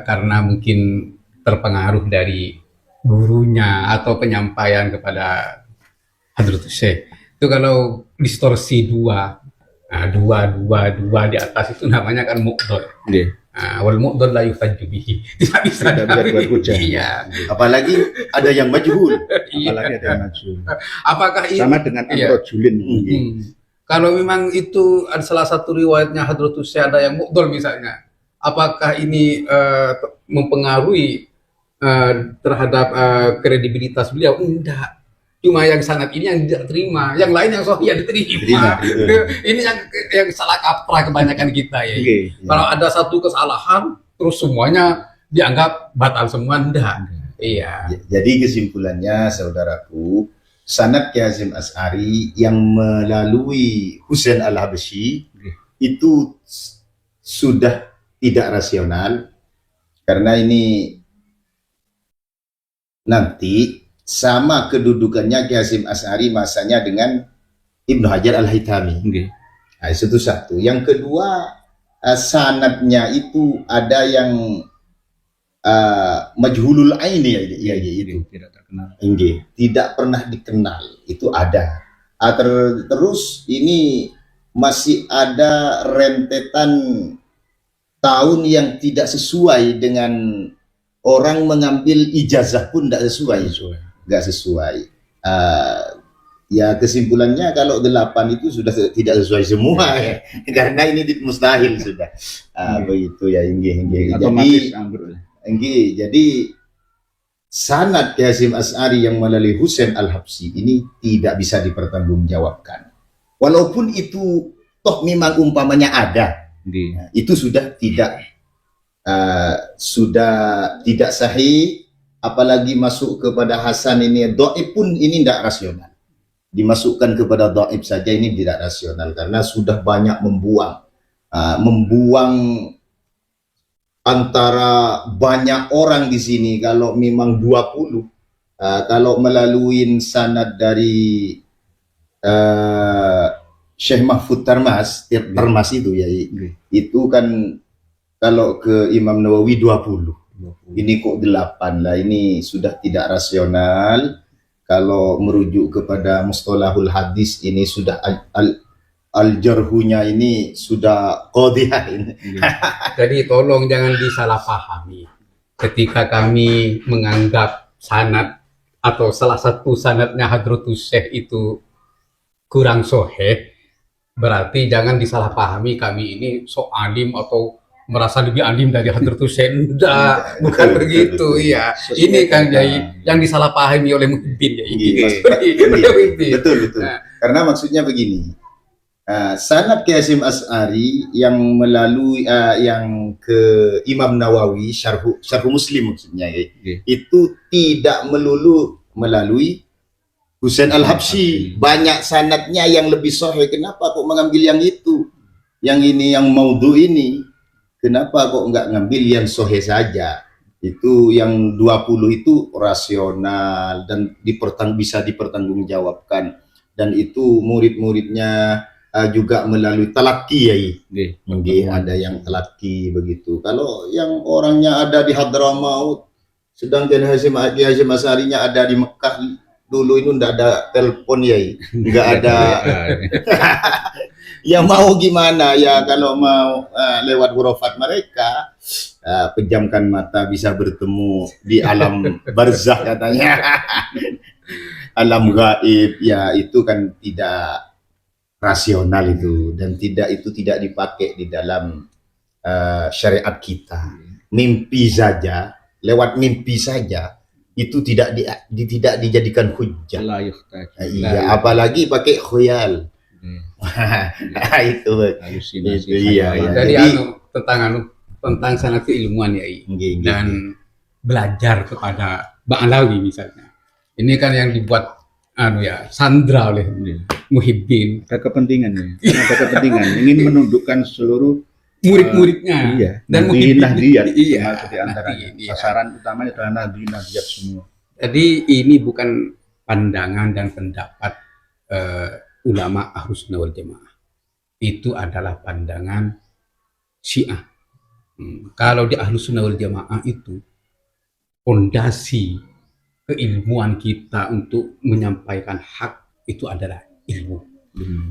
karena mungkin terpengaruh dari gurunya atau penyampaian kepada Hadratus Syekh. Itu kalau distorsi dua di atas itu namanya kan muqdor. Wal muqdor la yuhtajju bihi. Tidak bisa buat hujah. Iya. Apalagi ada yang majhul. Apalagi ada yang majhul. Apakah sama dengan Amrojulin? Kalau memang itu ada salah satu riwayatnya Hadratus Syekh ada yang muqdor misalnya, apakah ini mempengaruhi terhadap kredibilitas beliau? Enggak. Cuma yang sanad ini yang tidak terima, yang lain yang sahih diterima. Ini yang salah kaprah kebanyakan kita ya. Kalau ada satu kesalahan, terus semuanya dianggap batal semua, enggak. Iya. Jadi kesimpulannya, saudaraku, sanad Kiai Hasyim Asy'ari yang melalui Husain Al-Habsyi itu sudah tidak rasional, karena ini nanti sama kedudukannya Kiai Hasyim Asy'ari masanya dengan Ibnu Hajar Al-Haytami. Nah, itu satu. Yang kedua, sanadnya itu ada yang majhulul aini ya, itu tidak terkenal. Tidak pernah dikenal, itu ada. Terus ini masih ada rentetan tahun yang tidak sesuai dengan orang mengambil ijazah pun tidak sesuai, nggak sesuai. Ya kesimpulannya kalau 8 itu sudah tidak sesuai semua ya. Karena ini mustahil sudah. Begitu ya, inggih. Jadi sanad Ki Hasyim Asy'ari yang melalui Husain Al-Habsyi ini tidak bisa dipertanggungjawabkan. Walaupun itu toh memang umpamanya ada, itu sudah tidak sahih, apalagi masuk kepada Hasan ini dhaif pun ini tidak rasional. Dimasukkan kepada dhaif saja ini tidak rasional karena sudah banyak membuang antara banyak orang di sini. Kalau memang 20, kalau melalui sanad dari Syekh Mahfud Tarmas itu ya, itu kan kalau ke Imam Nawawi 20. Ini kok 8 lah, ini sudah tidak rasional. Kalau merujuk kepada mustalahul hadis ini sudah al-jarhunya ini sudah qadhiyah ini. Jadi tolong jangan disalahpahami. Ketika kami menganggap sanad atau salah satu sanadnya Hadratus Syekh itu kurang sahih, berarti jangan disalahpahami kami ini sok alim atau merasa lebih alim dari Hadratus Syekh. Enggak, bukan begitu. Iya. Ini kan yang disalahpahami oleh Muhyiddin ya. Betul. Karena maksudnya begini. Sanad Ki Hasyim Asy'ari yang melalui yang ke Imam Nawawi syarh Muslim maksudnya itu tidak melulu melalui Husain Al-Habsyi. Banyak sanadnya yang lebih sahih. Kenapa kok mengambil yang itu? Yang ini yang maudhu ini. Kenapa kok nggak ngambil yang sahih saja? Itu yang 20 itu rasional dan bisa dipertanggungjawabkan, dan itu murid-muridnya juga melalui talaki ya. Ada yang talaki begitu. Kalau yang orangnya ada di Hadramaut, sedangkan Ki Hasyim Asy'arinya ada di Mekah, dulu itu nggak ada telepon ya, nggak ada. Ya mau gimana ya, kalau mau lewat hurufat mereka, pejamkan mata bisa bertemu di alam barzakh katanya. Alam gaib ya, itu kan tidak rasional itu, dan itu tidak dipakai di dalam syariat kita. Mimpi saja, lewat mimpi saja itu tidak dijadikan hujjah. Iya, apalagi pakai khuyal. Itu halusinasi. Iya. Jadi tentang sanad keilmuan ya, dan belajar kepada Bang Alawi misalnya. Ini kan yang dibuat sandra oleh Muhyiddin. Ada kepentingan ya. Ada kepentingan ingin menundukkan seluruh murid-muridnya. Iya. Dan Nahdiyat. Iya. Di antara sasaran utamanya adalah Nahdiyat semua. Jadi ini bukan pandangan dan pendapat ulama Ahlus Sunnah wal Jamaah. Itu adalah pandangan Syiah. Kalau di Ahlus Sunnah wal Jamaah itu fondasi keilmuan kita untuk menyampaikan hak itu adalah ilmu.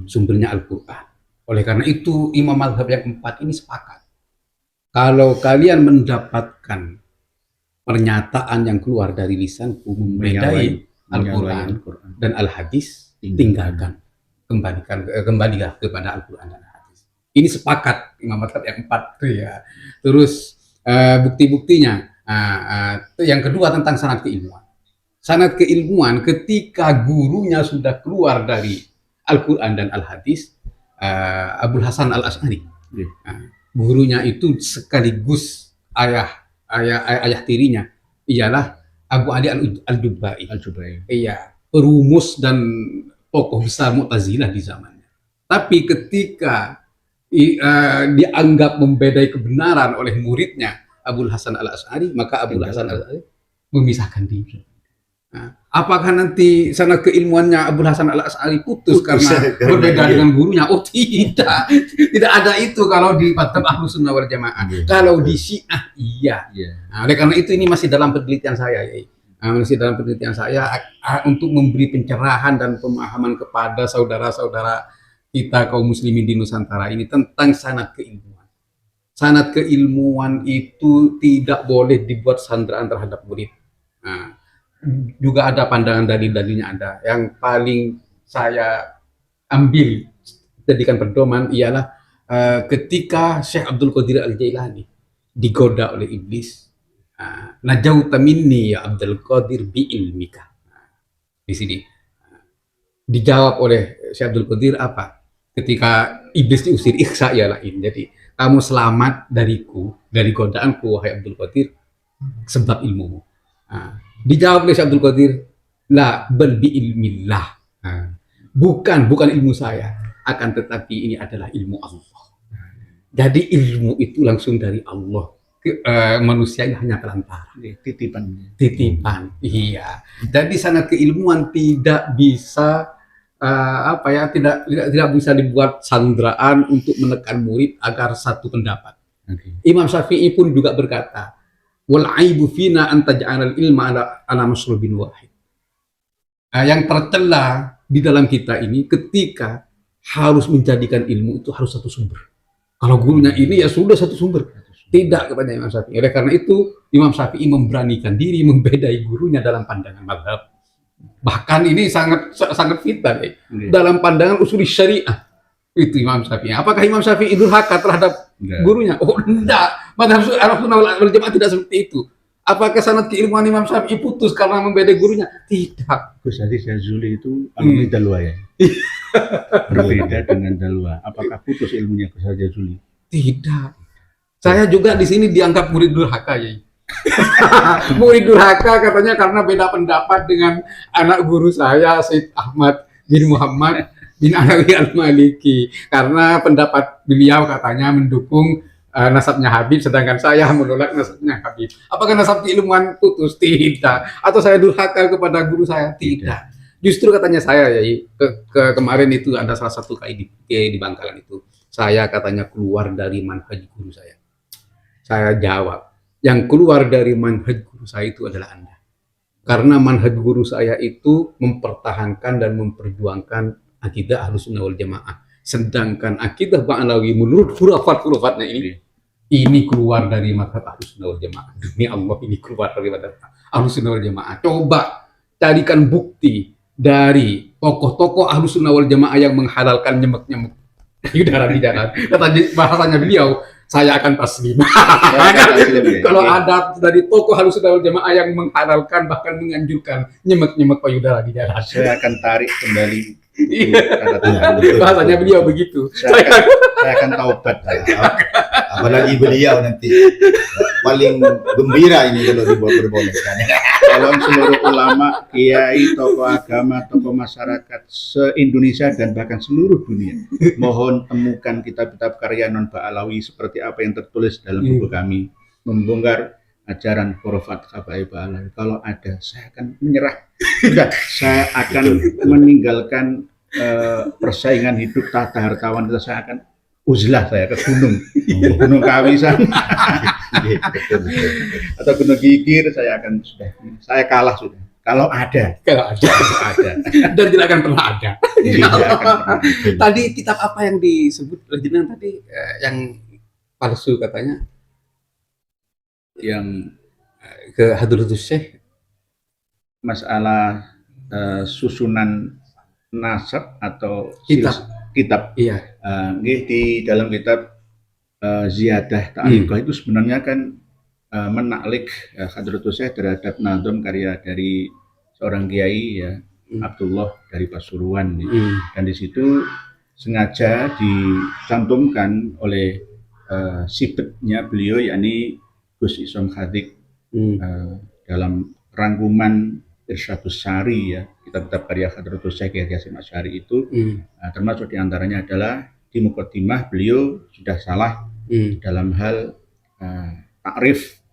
Sumbernya Al-Quran. Oleh karena itu imam mazhab yang 4 ini sepakat. Kalau kalian mendapatkan pernyataan yang keluar dari lisanku membedai Al-Quran dan Al-Hadis, tinggalkan. Kembalilah kepada Al-Quran dan Hadis. Ini sepakat imam mazhab yang 4 tuh ya. Terus bukti-buktinya yang kedua tentang sanad keilmuan. Sanad keilmuan ketika gurunya sudah keluar dari Al-Quran dan Al-Hadis, Abul Hasan Al-Asy'ari. Gurunya itu sekaligus ayah tirinya ialah Abu Ali Al-Jubai. Iya, perumus dan tokoh besar Mu'tazilah di zamannya. Tapi ketika dianggap membedai kebenaran oleh muridnya Abul Hasan Al-Asy'ari, maka Abul Hasan Al-Asy'ari memisahkan diri. Apakah nanti sanad keilmuannya Abul Hasan Al-Asy'ari putus karena berbeda dengan gurunya? Oh tidak, tidak ada itu kalau di mazhab Ahlus Sunnah wal Jamaah. Kalau di Syiah iya. Oleh karena itu ini masih dalam penelitian saya ya. Masih dalam penelitian saya untuk memberi pencerahan dan pemahaman kepada saudara-saudara kita kaum muslimin di Nusantara ini tentang sanad keilmuan. sanad keilmuan itu tidak boleh dibuat sandraan terhadap murid. Nah, juga ada pandangan dalil-dalilnya ada. Yang paling saya ambil jadikan pedoman ialah ketika Syekh Abdul Qadir Al-Jailani digoda oleh iblis. Najauta minni ya Abdul Qadir bi ilmika. Di sini dijawab oleh Syekh Abdul Qadir apa? Ketika iblis diusir, ikhsa ya lain. Jadi kamu selamat dariku, dari godaanku wahai Abdul Qadir sebab ilmumu. Dijawab oleh Syekh Abdul Qadir, la bal bi ilmillah. Bukan ilmu saya, akan tetapi ini adalah ilmu Allah. Jadi ilmu itu langsung dari Allah. Manusia ini hanya perantara. Titipan. Iya. Jadi sanad keilmuan tidak bisa tidak bisa dibuat sandraan untuk menekan murid agar satu pendapat. Imam Syafi'i pun juga berkata, wal aibu fina an taj'alal ilma ala masrubin wahid. Yang tercela di dalam kita ini ketika harus menjadikan ilmu itu harus satu sumber. Kalau gurunya ini ya sudah satu sumber. Tidak kepada Imam Syafi'i. Oleh karena itu Imam Syafi'i memberanikan diri membedai gurunya dalam pandangan mazhab. Bahkan ini sangat vital dalam pandangan usul syariah. Itu Imam Syafi'i. Apakah Imam Syafi'i durhaka terhadap gurunya? Oh, tidak. Mazhab Ahlussunnah wal Jamaah tidak seperti itu. Apakah sanad keilmuan Imam Syafi'i putus karena membedai gurunya? Tidak. Gus Adi Syazuli itu alumni Dalwa ya. Berbeda dengan Dalwa. Apakah putus ilmunya Gus Adi Syazuli? Tidak. Saya juga di sini dianggap murid durhaka ya. Murid durhaka katanya karena beda pendapat dengan anak guru saya Syed Ahmad bin Muhammad bin Alawi Al-Maliki, karena pendapat beliau katanya mendukung nasabnya Habib, sedangkan saya menolak nasabnya Habib. Apakah nasab keilmuan putus? Tidak. Atau saya durhaka kepada guru saya? Tidak. Justru katanya saya ya kemarin itu ada salah satu kiai di Bangkalan itu, saya katanya keluar dari manhaj guru saya. Saya jawab, yang keluar dari manhaj guru saya itu adalah Anda. Karena manhaj guru saya itu mempertahankan dan memperjuangkan akidah Ahlussunnah wal Jamaah. Sedangkan akidah Ba'alawi menurut khurafat-khurafatnya ini keluar dari mazhab Ahlussunnah wal Jamaah. Demi Allah ini keluar dari mazhab Ahlussunnah wal Jamaah. Coba carikan bukti dari tokoh-tokoh Ahlussunnah wal Jamaah yang menghalalkan nyemek-nyemek udara di jalan. Bahasanya beliau, saya akan taslim. Kalau ada dari tokoh Ahlussunnah wal Jamaah yang menghalalkan bahkan menganjurkan nyemek-nyemek payudara di jalan, saya akan tarik kembali. Bahasanya beliau begitu. Saya akan taubat. Apalagi beliau nanti paling gembira ini kalau dibolehkan. Tolong seluruh ulama, kiai, tokoh agama, tokoh masyarakat se-Indonesia dan bahkan seluruh dunia, mohon temukan kitab-kitab karya non Ba'alawi seperti apa yang tertulis dalam buku kami, membongkar ajaran khurafat Habaib Ba'alawi. Kalau ada, saya akan menyerah. Sudah, saya akan meninggalkan persaingan hidup tata hartawan, saya akan uzlah, saya ke Gunung Kawi sana atau Gunung Gigir, saya kalah sudah. Kalau ada dan tidak akan pernah ada. Tadi kitab apa yang disebut Lejenan tadi yang palsu katanya, yang ke Hadratus Syekh, masalah susunan nasab atau kitab. Iya. Di dalam kitab Ziyadah Ta'liqah itu sebenarnya kan menaklik Hadratus Syekh terhadap nazam karya dari seorang kiai ya, Abdullah dari Pasuruan. Dan di situ sengaja dicantumkan oleh sibetnya beliau, yakni Gus Isom Khadik, dalam rangkuman Irsyadus Sari ya, kitab-kitab karya Hadratus Syekh Kiai Hasyim Asy'ari itu, termasuk diantaranya adalah di muqaddimah beliau sudah salah dalam hal takrif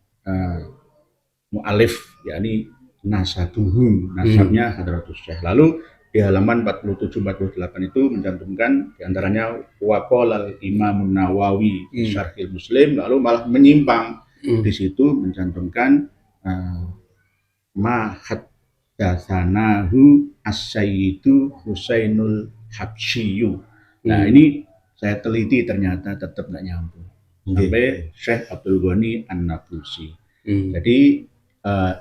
mu'alif, yakni nasabnya Hadratus Syekh. Lalu di halaman 47-48 itu mencantumkan diantaranya waqala Imam Nawawi Syarhil Muslim, lalu malah menyimpang di situ mencantumkan dasanahu as-sayyidu Husainul Habsyiyu. Nah ini saya teliti ternyata tetap nggak nyambung. sampai Syekh Abdul Ghani An-Nablusi. Hmm. Jadi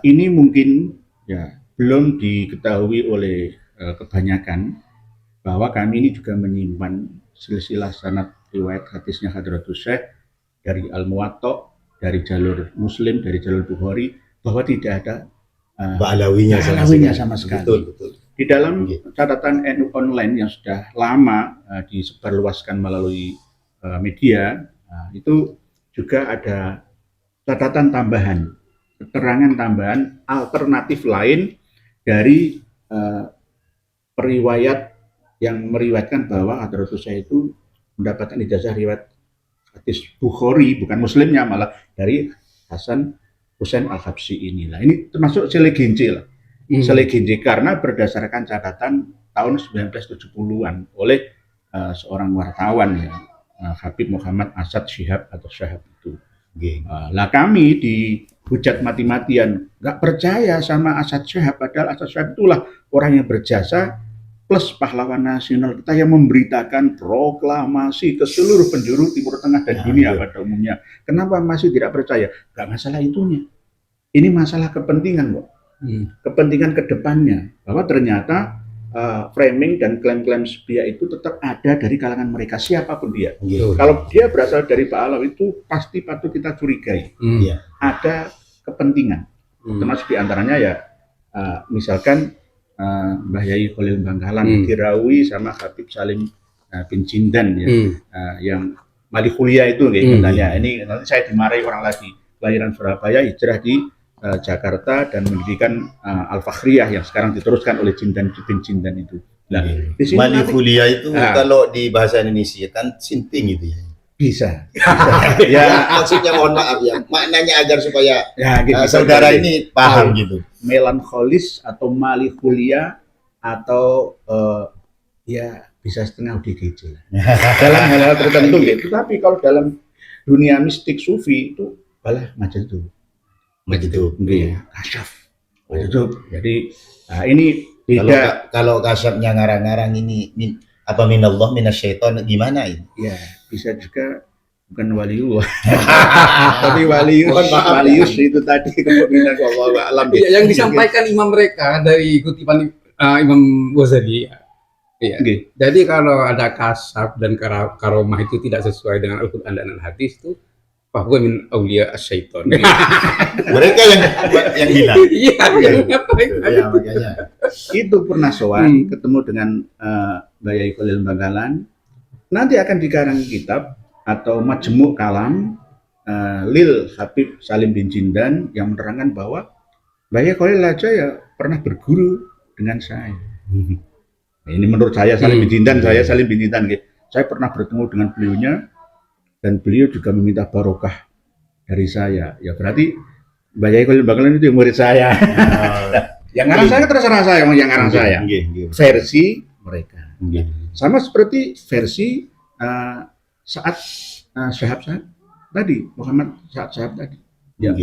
ini mungkin ya belum diketahui oleh kebanyakan bahwa kami ini juga menyimpan silsilah sanad riwayat hadisnya Hadratus Syekh dari Al-Muwatta, dari jalur Muslim, dari jalur Bukhari, bahwa tidak ada Ba'alawinya sama sekali. Betul. Di dalam catatan NU online yang sudah lama disebarluaskan melalui media, itu juga ada catatan tambahan, keterangan tambahan alternatif lain dari periwayat yang meriwayatkan bahwa Hadratus Syekh itu mendapatkan ijazah riwayat hadis Bukhari, bukan Muslimnya, malah dari Hasan Husain Al-Habsyi inilah. Ini termasuk selegenje lah. Selegenje karena berdasarkan catatan tahun 1970-an oleh seorang wartawan ya, Habib Muhammad Asad Syihab atau Syahab itu. Lah kami dihujat mati-matian, nggak percaya sama Asad Syihab, padahal Asad Syihab itulah orang yang berjasa plus pahlawan nasional kita yang memberitakan proklamasi ke seluruh penjuru Timur Tengah dan dunia pada umumnya. Kenapa masih tidak percaya? Nggak masalah itunya. Ini masalah kepentingan kok. Kepentingan kedepannya, bahwa ternyata framing dan klaim-klaim sepihak itu tetap ada dari kalangan mereka, siapapun dia. Kalau dia berasal dari Pak Alawi itu pasti patut kita curigai. Ada kepentingan, termasuk diantaranya ya misalkan Mbah Yai Khalil Bangkalan dirawi sama Habib Salim bin Jindan ya, yang Malikulia itu katanya. Ini nanti saya dimarahi orang lagi, kelahiran Surabaya, hijrah di Jakarta dan mendidikan Al-Fakhriyah yang sekarang diteruskan oleh Jindan bin Jindan itu. Nah, di sini Malikulia itu kalau di bahasa Indonesia kan sinting itu ya. Bisa. Ya, maksudnya mohon maaf ya, maknanya agar supaya gitu, saudara ini paham gitu. Melankolis atau malikulia atau ya bisa setengah DGJ dalam hal-hal tertentu gitu. Tapi kalau dalam dunia mistik sufi itu malah majadub. Kasyaf. Majadub. Jadi ini tidak. Kalau kasyafnya ngarang-ngarang ini apa minallah minasyaiton gimana ini? Ya, bisa juga bukan waliullah. Tapi walius itu tadi kemungkinan Allah alam. Yang disampaikan imam mereka dari kutipan Imam Ghazali. Iya. Jadi kalau ada kasab dan karomah itu tidak sesuai dengan Al-Qur'an dan Al-Hadis itu bahwa min auliya asyaiton. Mereka yang bilang. Iya, makanya. Itu pernah sowan ketemu dengan Mbah Yai Khalil Bangkalan. Nanti akan dikarang kitab atau majmu' kalam Lil Habib Salim bin Jindan yang menerangkan bahwa Mbah Yai Khalil aja ya pernah berguru dengan saya. Ini menurut saya Salim bin Jindan, saya pernah bertemu dengan beliaunya dan beliau juga meminta barokah dari saya. Ya berarti Mbah Yai Khalil Bangkalan itu murid saya. Yang ngarang saya terserah saya, yang ngarang saya. Versi mereka. Sama seperti versi saat Syahab tadi, Muhammad Syahab tadi.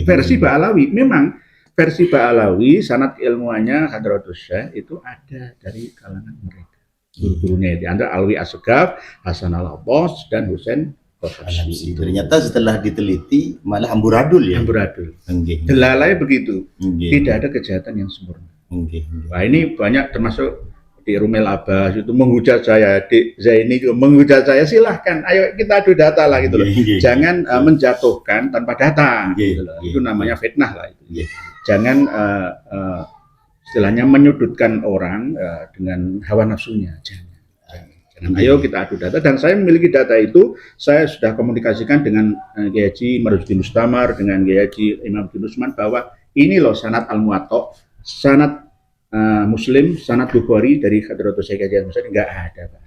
Versi Ba'alawi, memang versi Ba'alawi sanad ilmuannya Hadratus Syekh itu ada dari kalangan mereka. Guru-gurunya di antara Alwi Asgaf, Hasan Al-Abbas dan Husain Al-Habsyi. Ternyata setelah diteliti malah amburadul ya. Amburadul. Delalai begitu. Tidak ada kejahatan yang sempurna. Nah, ini banyak termasuk di Rumel Abbas itu menghujat saya, di Zaini juga menghujat saya, silahkan, ayo kita adu data lah gitu loh. Jangan menjatuhkan tanpa data, gitu loh. Itu namanya fitnah lah itu. Jangan istilahnya menyudutkan orang dengan hawa nafsunya. Jangan. Ayo kita adu data, dan saya memiliki data itu. Saya sudah komunikasikan dengan Kiai Haji Marzuddin Mustamar, dengan Kiai Haji Imam bin Usman bahwa ini loh sanad Al-Muwatta, sanad Muslim, sanad Bukhari dari Hadratus Syekh Haji Muslim enggak ada, Pak.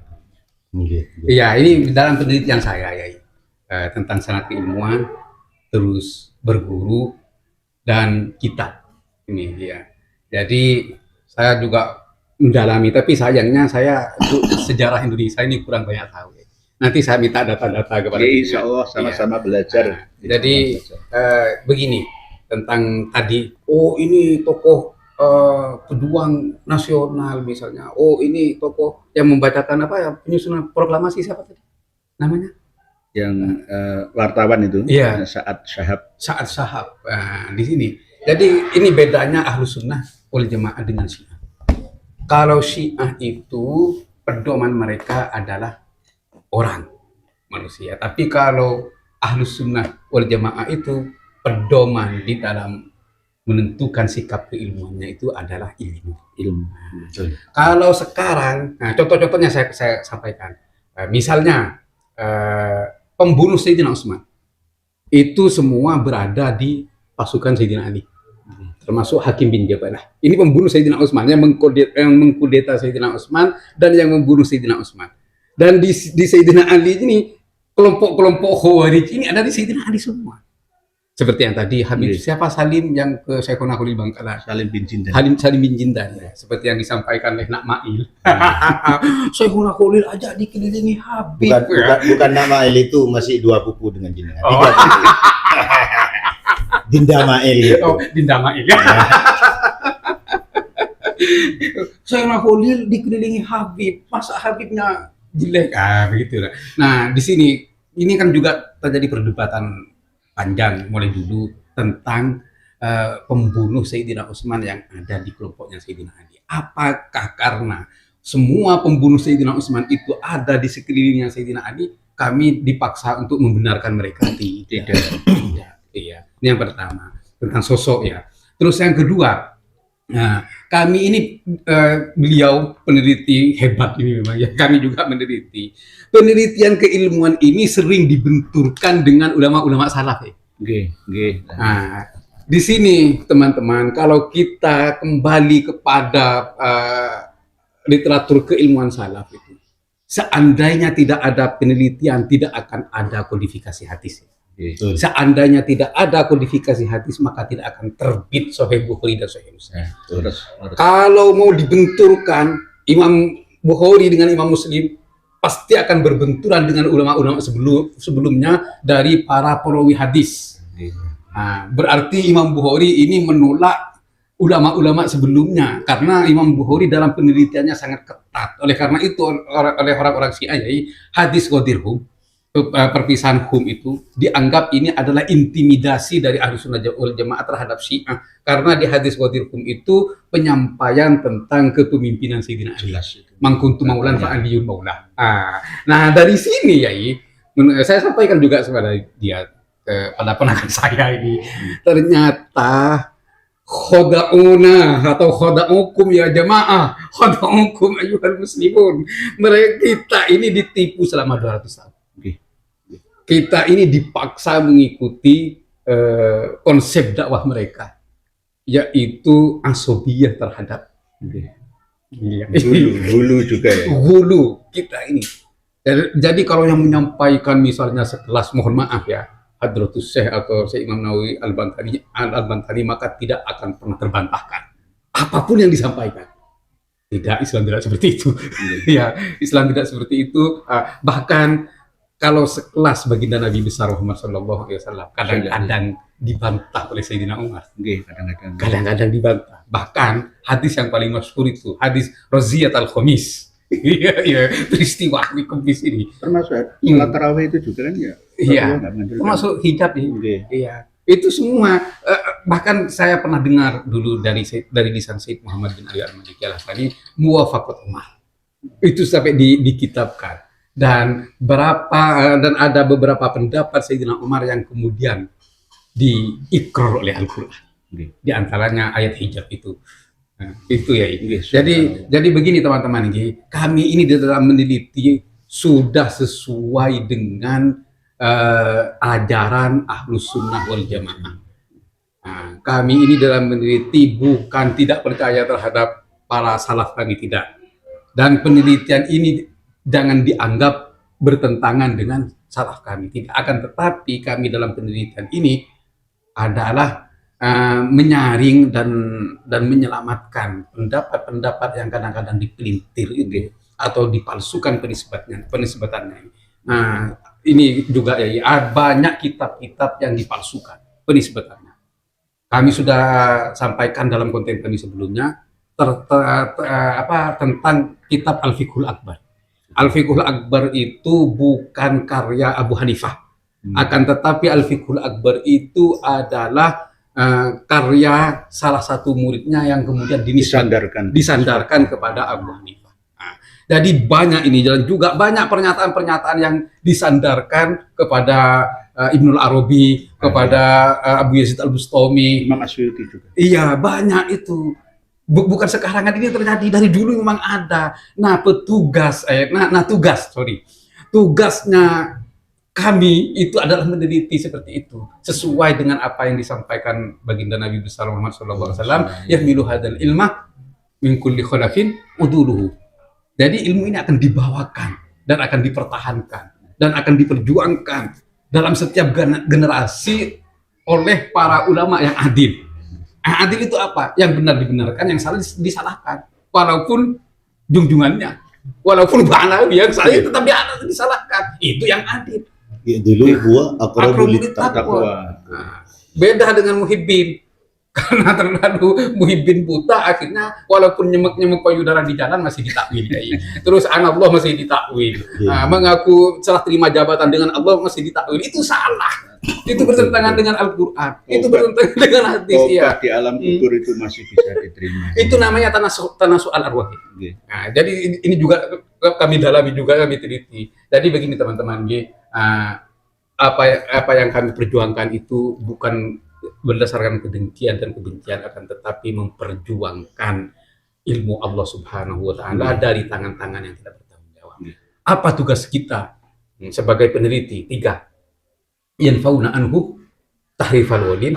Iya, ini dalam penelitian saya ya, tentang sanad keilmuan, terus berguru dan kitab ini ya. Jadi saya juga mendalami, tapi sayangnya saya sejarah Indonesia ini kurang banyak tahu. Nanti saya minta data-data kepada Insya Allah sama-sama belajar. Jadi begini tentang tadi, oh ini tokoh pejuang nasional misalnya, oh ini tokoh yang membacakan apa ya, penyusunan proklamasi siapa tadi namanya? yang wartawan itu Iya. saat Syahab. Saat Syahab. Nah, di sini. Jadi ini bedanya Ahlus Sunnah wal Jamaah dengan Syiah. Kalau Syiah itu pedoman mereka adalah orang, manusia. Tapi kalau Ahlus Sunnah wal Jamaah itu pedoman di dalam menentukan sikap keilmuannya itu adalah ilmu. Kalau sekarang, nah contoh-contohnya saya sampaikan. Misalnya pembunuh Sayyidina Utsman itu semua berada di pasukan Sayyidina Ali, termasuk Hakim bin Jabalah. Ini pembunuh Sayyidina Utsman, yang mengkudeta Sayyidina Utsman dan yang membunuh Sayyidina Utsman. Dan di Sayyidina Ali ini kelompok-kelompok Khawarij ini ada di Sayyidina Ali semua. Seperti yang tadi Habib siapa Salim yang ke Syekhona Khalil Bangkalan. Salim bin Jindan. Salim bin Jindan, ya. Seperti yang disampaikan oleh Nak Mail. Syekhona Khalil aja dikelilingi Habib. Bukan nama El itu masih dua pupu dengan jenengan. Oh. Tiga pupu. Dinda Mail gitu. Oh, Dinda Mail. Syekhona Khalil dikelilingi Habib. Masa Habibnya jelek? Begitu. Nah, di sini ini kan juga terjadi perdebatan panjang mulai dulu tentang pembunuh Sayyidina Utsman yang ada di kelompoknya Sayyidina Ali. Apakah karena semua pembunuh Sayyidina Utsman itu ada di sekelilingnya Sayyidina Ali, kami dipaksa untuk membenarkan mereka? Tidak. Iya. Ini yang pertama tentang sosok ya. Terus yang kedua, nah, kami ini beliau peneliti hebat ini memang ya. Kami juga meneliti. Penelitian keilmuan ini sering dibenturkan dengan ulama-ulama salaf ya. Nah, di sini teman-teman, kalau kita kembali kepada literatur keilmuan salaf itu, seandainya tidak ada penelitian, tidak akan ada kodifikasi hadis. Seandainya tidak ada kodifikasi hadis, maka tidak akan terbit Sahih Bukhari dan Sahih Muslim. Kalau mau dibenturkan Imam Bukhari dengan Imam Muslim, pasti akan berbenturan dengan ulama-ulama sebelumnya dari para perawi hadis. Nah, berarti Imam Bukhari ini menolak ulama-ulama sebelumnya, karena Imam Bukhari dalam penelitiannya sangat ketat. Oleh karena itu, oleh orang-orang Syiah, hadis Ghadir Hum, perpisahan Hum itu dianggap ini adalah intimidasi dari Ahlus Sunnah wal Jamaah terhadap Syiah, karena di hadis Ghadir Hum itu penyampaian tentang kepemimpinan Sayyidina Ali. Mangkuntu maulan fa aliyun maulah. Nah, dari sini saya sampaikan juga kepada dia, pada ponakan saya ini, ternyata khoda'una atau khoda'ukum ya jamaah, khoda'ukum ayyuhal muslimun. Mereka kita ini ditipu selama 200 tahun. Kita ini dipaksa mengikuti konsep dakwah mereka, yaitu asobiyah terhadap Hulu juga ya. Hulu kita ini. Jadi kalau yang menyampaikan misalnya sekelas, mohon maaf ya, Hadratus Syekh atau Syekh Imam Nawawi Al-Bantani, maka tidak akan pernah terbantahkan apapun yang disampaikan. Tidak, Islam tidak seperti itu. Ya, Islam tidak seperti itu. Bahkan kalau sekelas baginda Nabi besar Muhammad Sallallahu Alaihi Wasallam kadang-kadang dibantah oleh Sayyidina Umar. Kadang-kadang dibantah. Bahkan hadis yang paling masyhur itu hadis Raziyat al-Khamis. Iya, peristiwa di Kamis ini. Termasuk sholat tarawih itu juga kan ya? Iya, termasuk hijab ini. Iya, itu semua. Bahkan saya pernah dengar dulu dari lisan Sayyid Muhammad bin Ali Al-Maliki Al-Hafani, muwafaqat Umar. Itu sampai dikitabkan. Dan ada beberapa pendapat Sayyidina Umar yang kemudian diikrar oleh Al-Quran. Di antaranya ayat hijab itu. Nah, itu ya. Jadi begini teman-teman, kami ini di dalam meneliti sudah sesuai dengan ajaran Ahlus Sunnah wal Jamaah. Nah, kami ini dalam meneliti bukan tidak percaya terhadap para salaf, kami tidak. Dan penelitian ini jangan dianggap bertentangan dengan salaf kami, tidak. Akan tetapi kami dalam penelitian ini adalah menyaring dan menyelamatkan pendapat-pendapat yang kadang-kadang dipelintir itu atau dipalsukan penisbatannya. Nah, ini juga banyak kitab-kitab yang dipalsukan penisbatannya. Kami sudah sampaikan dalam konten kami sebelumnya tentang kitab Al-Fiqhul Akbar. Al-Fiqhul Akbar itu bukan karya Abu Hanifah. Akan tetapi Al-Fiqhul Akbar itu adalah karya salah satu muridnya yang kemudian disandarkan kepada Abu Hanifah. Nah, jadi banyak ini, dan juga banyak pernyataan-pernyataan yang disandarkan kepada Ibnul Arabi, kepada Abu Yazid Al-Bustami, Imam Asyuyuti juga. iya, banyak itu. Bukan sekarang ini terjadi, dari dulu memang ada. Nah, tugasnya kami itu adalah meneliti seperti itu, sesuai dengan apa yang disampaikan baginda Nabi besar Muhammad SAW, yahmilu hadal ilma min kulli khalafin uduluhu. Jadi ilmu ini akan dibawakan dan akan dipertahankan dan akan diperjuangkan dalam setiap generasi oleh para ulama yang adil. Adil itu apa? Yang benar dibenarkan, yang salah disalahkan. Walaupun junjungannya, walaupun banawi yang salah tetap disalahkan. Itu yang adil. Ya, dulu gua aqrabul taqwa. Nah, beda dengan muhibbin. Karena terlalu muhibbin buta, akhirnya walaupun nyemek-nyemek payudara di jalan masih ditakwil. Terus Allah masih ditakwil. Nah, mengaku serah terima jabatan dengan Allah masih ditakwil. Itu salah. Itu bertentangan dengan Al-Quran. Itu bertentangan dengan hadis. Ya. Di alam kubur itu masih bisa diterima. Itu namanya tanasu al-arwah. Nah, jadi ini juga kami dalami juga, kami teliti. Jadi begini teman-teman, apa yang kami perjuangkan itu bukan berdasarkan kedengkian dan kebencian, akan tetapi memperjuangkan ilmu Allah Subhanahu wa Ta'ala dari tangan-tangan yang tidak bertanggung jawab. Apa tugas kita sebagai peneliti? 3. Yanfauna anhu tahrifal walin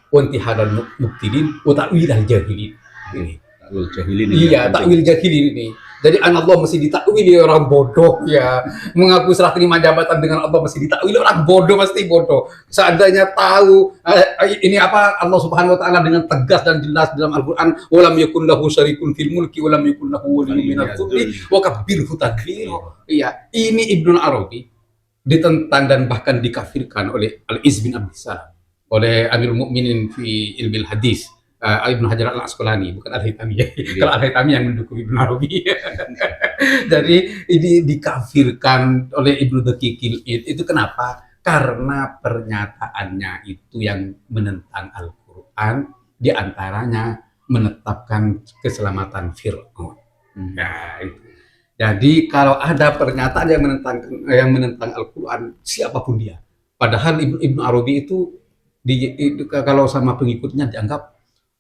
wa intihadal mubtilin wa ta'wilal jahilin. Ini Takwil jahilin. Iya, takwil jahilin ini. Jadi Allah mesti ditakwili orang bodoh ya. Mengaku serah terima jabatan dengan Allah mesti ditakwili orang bodoh, mesti bodoh. Seandainya tahu ini apa Allah Subhanahu wa Ta'ala dengan tegas dan jelas dalam Al-Qur'an, walam yakun lahu syarikun fil mulki walam yakun lahu waliyyun minadh dhulli wa kabbirhu takbira. Iya, ini Ibnu Arabi ditentang dan bahkan dikafirkan oleh Al-Izz bin Abdus Salam, oleh Amirul Mukminin fi ilmil hadis. Ibnu Hajar Al-Asqalani, bukan Al-Haytami. Kalau Al-Haytami yang mendukung Ibnu Arabi. Jadi ini dikafirkan oleh Ibnu Daqiqil Id. Itu kenapa? Karena pernyataannya itu yang menentang Al-Quran, diantaranya menetapkan keselamatan Fir'aun. Nah, itu. Jadi kalau ada pernyataan yang menentang Al-Quran, siapapun dia. Padahal Ibnu Arabi itu kalau sama pengikutnya dianggap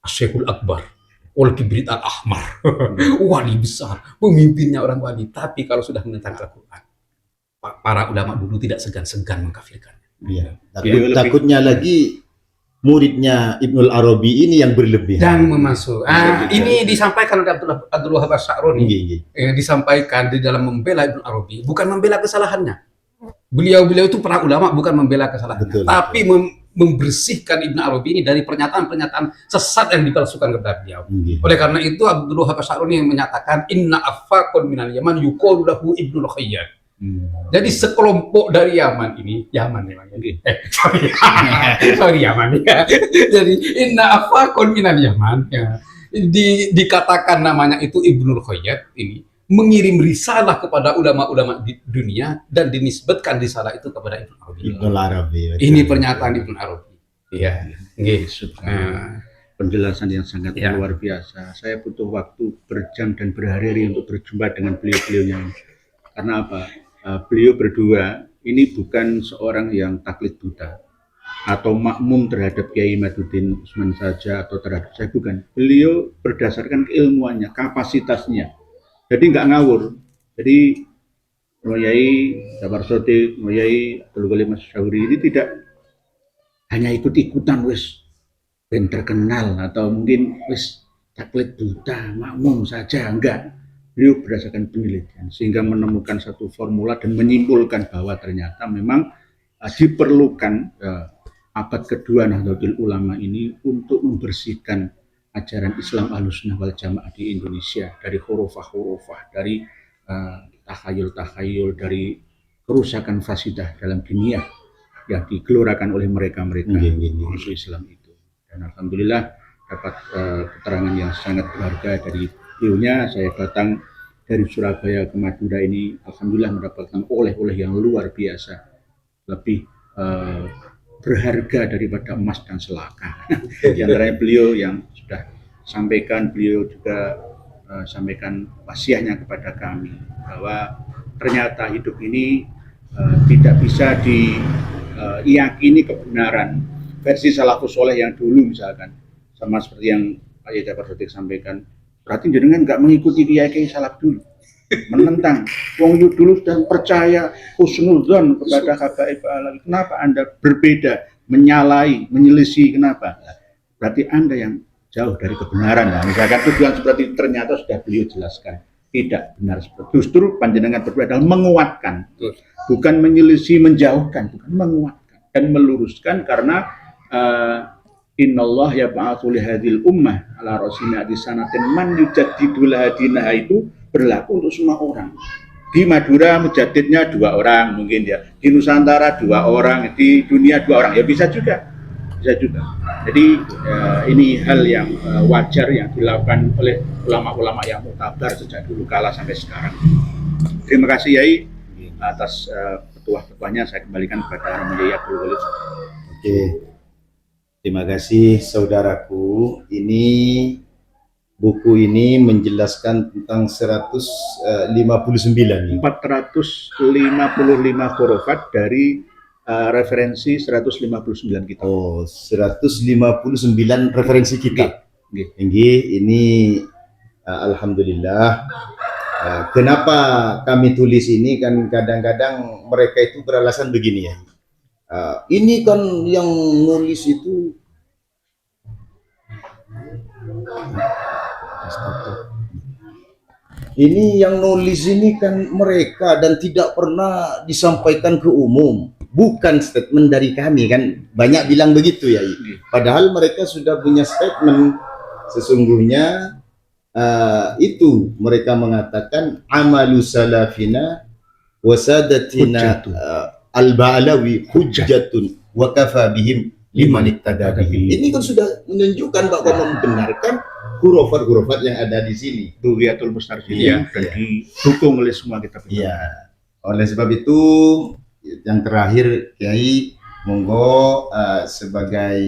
Syekhul Akbar, wal kibrit al-ahmar, wali besar, pemimpinnya orang wali. Tapi kalau sudah menentang Al-Quran, para ulama dulu tidak segan-segan mengkafirkannya. Iya. Takutnya lagi muridnya Ibnul Arabi ini yang berlebihan. Dan memasuk. Ini disampaikan oleh Abdul Wahab Asy-Sya'rani. Disampaikan di dalam membela Ibnu Arabi, bukan membela kesalahannya. Beliau itu para ulama, bukan membela kesalahannya, tapi membersihkan Ibnu Arabi ini dari pernyataan-pernyataan sesat yang dipalsukan kepada beliau. Oleh karena itu Abdul Wahab Asy-Sya'rani yang menyatakan inna affaqun minal Yaman yuqalu lahu Ibnul Khayyat. Jadi sekelompok dari Yaman ini, Yaman memang. Sorry Yaman ya. Jadi inna affaqun minal Yaman ya. Dikatakan namanya itu Ibnul Khayyat ini mengirim risalah kepada ulama-ulama di dunia dan dinisbatkan risalah itu kepada Ibnu Arabi. Ini pernyataan Ibnu Arabi. Iya. Penjelasan yang sangat luar biasa. Saya butuh waktu berjam dan berhari-hari untuk berjumpa dengan beliau-beliau yang, karena apa? Beliau berdua ini bukan seorang yang taklid buta atau makmum terhadap Kiai Imaduddin Usman saja atau terhadap saya, bukan. Beliau berdasarkan keilmuannya, kapasitasnya. Jadi nggak ngawur. Jadi Royai Jabar Sotik, Royai Abdul Ghani Masyauri ini tidak hanya ikut-ikutan wis ben terkenal atau mungkin wis taklid buta, makmum saja, enggak. Beliau berdasarkan penelitian sehingga menemukan satu formula dan menyimpulkan bahwa ternyata memang diperlukan abad kedua Nahdlatul Ulama ini untuk membersihkan ajaran Islam Ahlussunnah wal Jamaah di Indonesia dari khurafah-khurafah, dari takhayul-takhayul, dari kerusakan fasidah dalam dunia yang digelorakan oleh mereka-mereka musuh Islam itu. Dan alhamdulillah dapat keterangan yang sangat berharga dari beliaunya. Saya datang dari Surabaya ke Madura ini alhamdulillah mendapatkan oleh-oleh yang luar biasa, lebih berharga daripada emas dan selaka. Di antaranya beliau yang sudah sampaikan, beliau juga sampaikan wasiatnya kepada kami bahwa ternyata hidup ini tidak bisa diyakini kebenaran versi salafus soleh yang dulu, misalkan sama seperti yang Pak Yai Ja'far Shadiq sampaikan. Berarti jenengan nggak mengikuti kiai salaf dulu, menentang. Wong yu dulu sudah percaya husnudzon kepada habaib alamin. Kenapa Anda berbeda, menyalahi, menyelisih? Kenapa? Berarti Anda yang jauh dari kebenaran. Nah, misalkan tujuan seperti itu ternyata sudah beliau jelaskan tidak benar seperti. Justru panjenengan berbeda adalah menguatkan, bukan menyelisih, menjauhkan, bukan menguatkan dan meluruskan, karena Innallah yab'atsu li hadhil ummah ala rasulina di sanatin man yujaddidul hadinah, itu berlaku untuk semua orang. Di Madura mujaddidnya 2 orang mungkin ya, di Nusantara 2 orang, di dunia 2 orang, ya bisa juga. Jadi ini hal yang wajar yang dilakukan oleh ulama-ulama yang muktabar sejak dulu kala sampai sekarang. Terima kasih Yai atas petuah-petuahnya. Saya kembalikan kepada Romo Yai Abdul Walid. Oke. Terima kasih saudaraku. Buku ini menjelaskan tentang 455 hurufat dari referensi 159 kitab. Oh, 159 referensi kitab. Ini alhamdulillah. Kenapa kami tulis ini, kan kadang-kadang mereka itu beralasan begini ya. Ini kan yang nulis itu ini kan mereka dan tidak pernah disampaikan ke umum, bukan statement dari kami, kan banyak bilang begitu ya. Padahal mereka sudah punya statement. Sesungguhnya itu mereka mengatakan amalu salafina wasadatina al-ba'lawi hujjatun wa kafa bihim liman iktada bihim. Ini kan sudah menunjukkan bahwa membenarkan hurufat-hurufat yang ada di sini. Bughiyatul Mustarsyidin dan didukung oleh semua kitab. Iya. Oleh sebab itu yang terakhir Kiai, monggo sebagai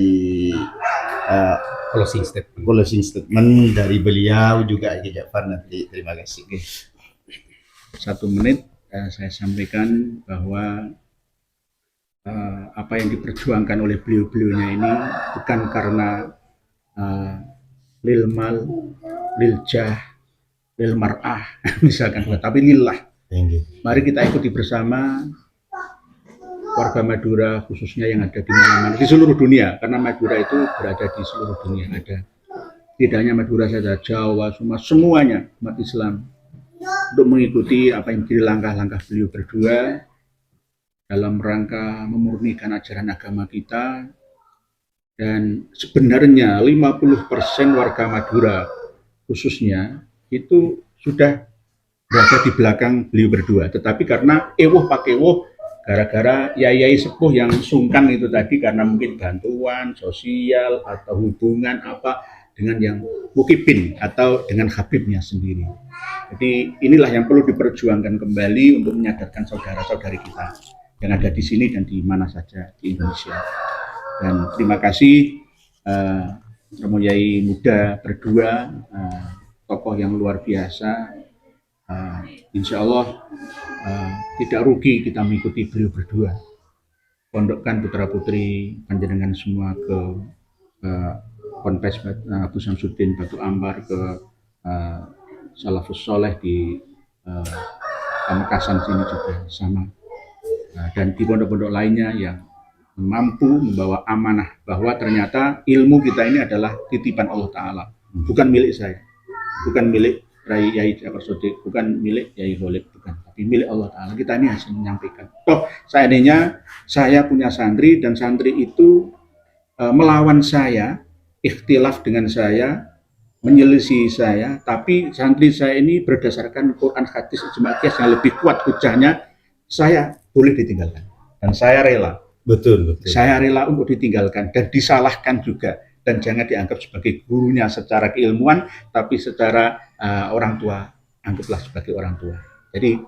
closing statement dari beliau juga Kiai Ja'far nanti. Terima kasih. 1 menit saya sampaikan bahwa apa yang diperjuangkan oleh beliau-beliaunya ini bukan karena lil mal, lil jah, lil mar'ah misalkan, tapi lillah. Mari kita ikuti bersama warga Madura khususnya yang ada di mana-mana di seluruh dunia, karena Madura itu berada di seluruh dunia. Ada tidak hanya Madura saja, Jawa, semuanya umat Islam, untuk mengikuti apa yang menjadi langkah-langkah beliau berdua dalam rangka memurnikan ajaran agama kita. Dan sebenarnya 50% warga Madura khususnya itu sudah berada di belakang beliau berdua, tetapi karena ewoh pakewoh, gara-gara yai sepuh yang sungkan itu tadi, karena mungkin bantuan sosial atau hubungan apa dengan yang mukibin atau dengan habibnya sendiri. Jadi inilah yang perlu diperjuangkan kembali untuk menyadarkan saudara-saudari kita yang ada di sini dan di mana saja di Indonesia. Dan terima kasih Romo Yai muda berdua, tokoh yang luar biasa. Insya Allah tidak rugi kita mengikuti beliau berdua. Pondokkan putra putri panjenengan semua ke Ponpes Abu Samsuddin Batu Ambar, ke Salafus Soleh di Pamekasan sini juga sama. Dan di pondok-pondok lainnya yang mampu membawa amanah bahwa ternyata ilmu kita ini adalah titipan Allah Ta'ala, bukan milik saya, bukan milik Rai Yai Ja'far Shadiq, bukan milik Yai Khalid, bukan, tapi milik Allah Ta'ala. Kita ini harus menyampaikan. Toh seandainya saya punya santri dan santri itu melawan saya, ikhtilaf dengan saya, menyelisih saya, tapi santri saya ini berdasarkan Quran, hadis, ijma' qiyas yang lebih kuat hujahnya, saya boleh ditinggalkan dan saya rela. Betul. Saya rela untuk ditinggalkan dan disalahkan juga, dan jangan dianggap sebagai gurunya secara keilmuan, tapi secara orang tua anggaplah sebagai orang tua. Jadi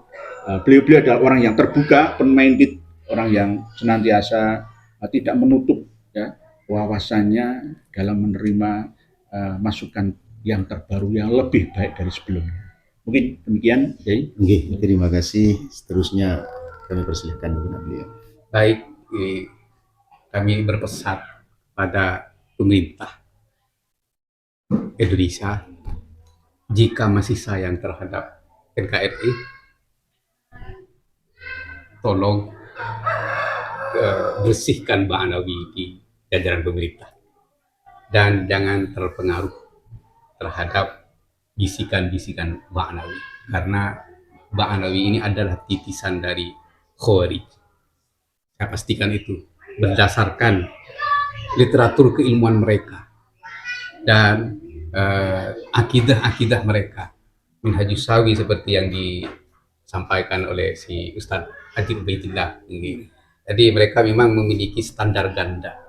beliau-beliau adalah orang yang terbuka, open-minded, orang yang senantiasa tidak menutup ya wawasannya dalam menerima masukan yang terbaru yang lebih baik dari sebelumnya. Mungkin demikian, Kiai. Oke, terima kasih. Seterusnya kami persilahkan kepada beliau. Baik, kami berpesan pada pemerintah Indonesia, jika masih sayang terhadap NKRI, tolong bersihkan Ba'anawi di jajaran pemerintah dan jangan terpengaruh terhadap bisikan-bisikan Ba'anawi, karena Ba'anawi ini adalah titisan dari Khawarij. Saya pastikan itu berdasarkan literatur keilmuan mereka dan akidah-akidah mereka, Minhajus Sawi seperti yang disampaikan oleh si Ustadz Haji Ubaidillah ini. Jadi mereka memang memiliki standar ganda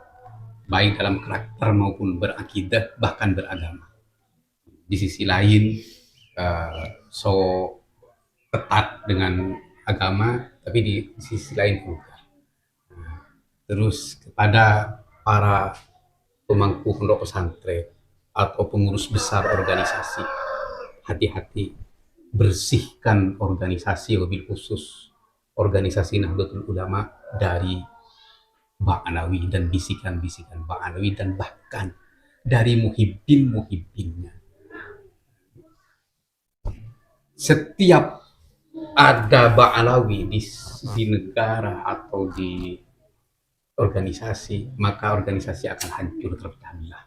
baik dalam karakter maupun berakidah bahkan beragama. Di sisi lain so ketat dengan agama, tapi di sisi lain vulgar. Terus kepada para pemangku pondok pesantren atau pengurus besar organisasi, hati-hati, bersihkan organisasi, lebih khusus organisasi Nahdlatul Ulama dari Ba'anawi dan bisikan-bisikan Ba'anawi dan bahkan dari muhibbin-muhibbinnya. Setiap ada Ba'alawi di negara atau di organisasi, maka organisasi akan hancur terpecah belah.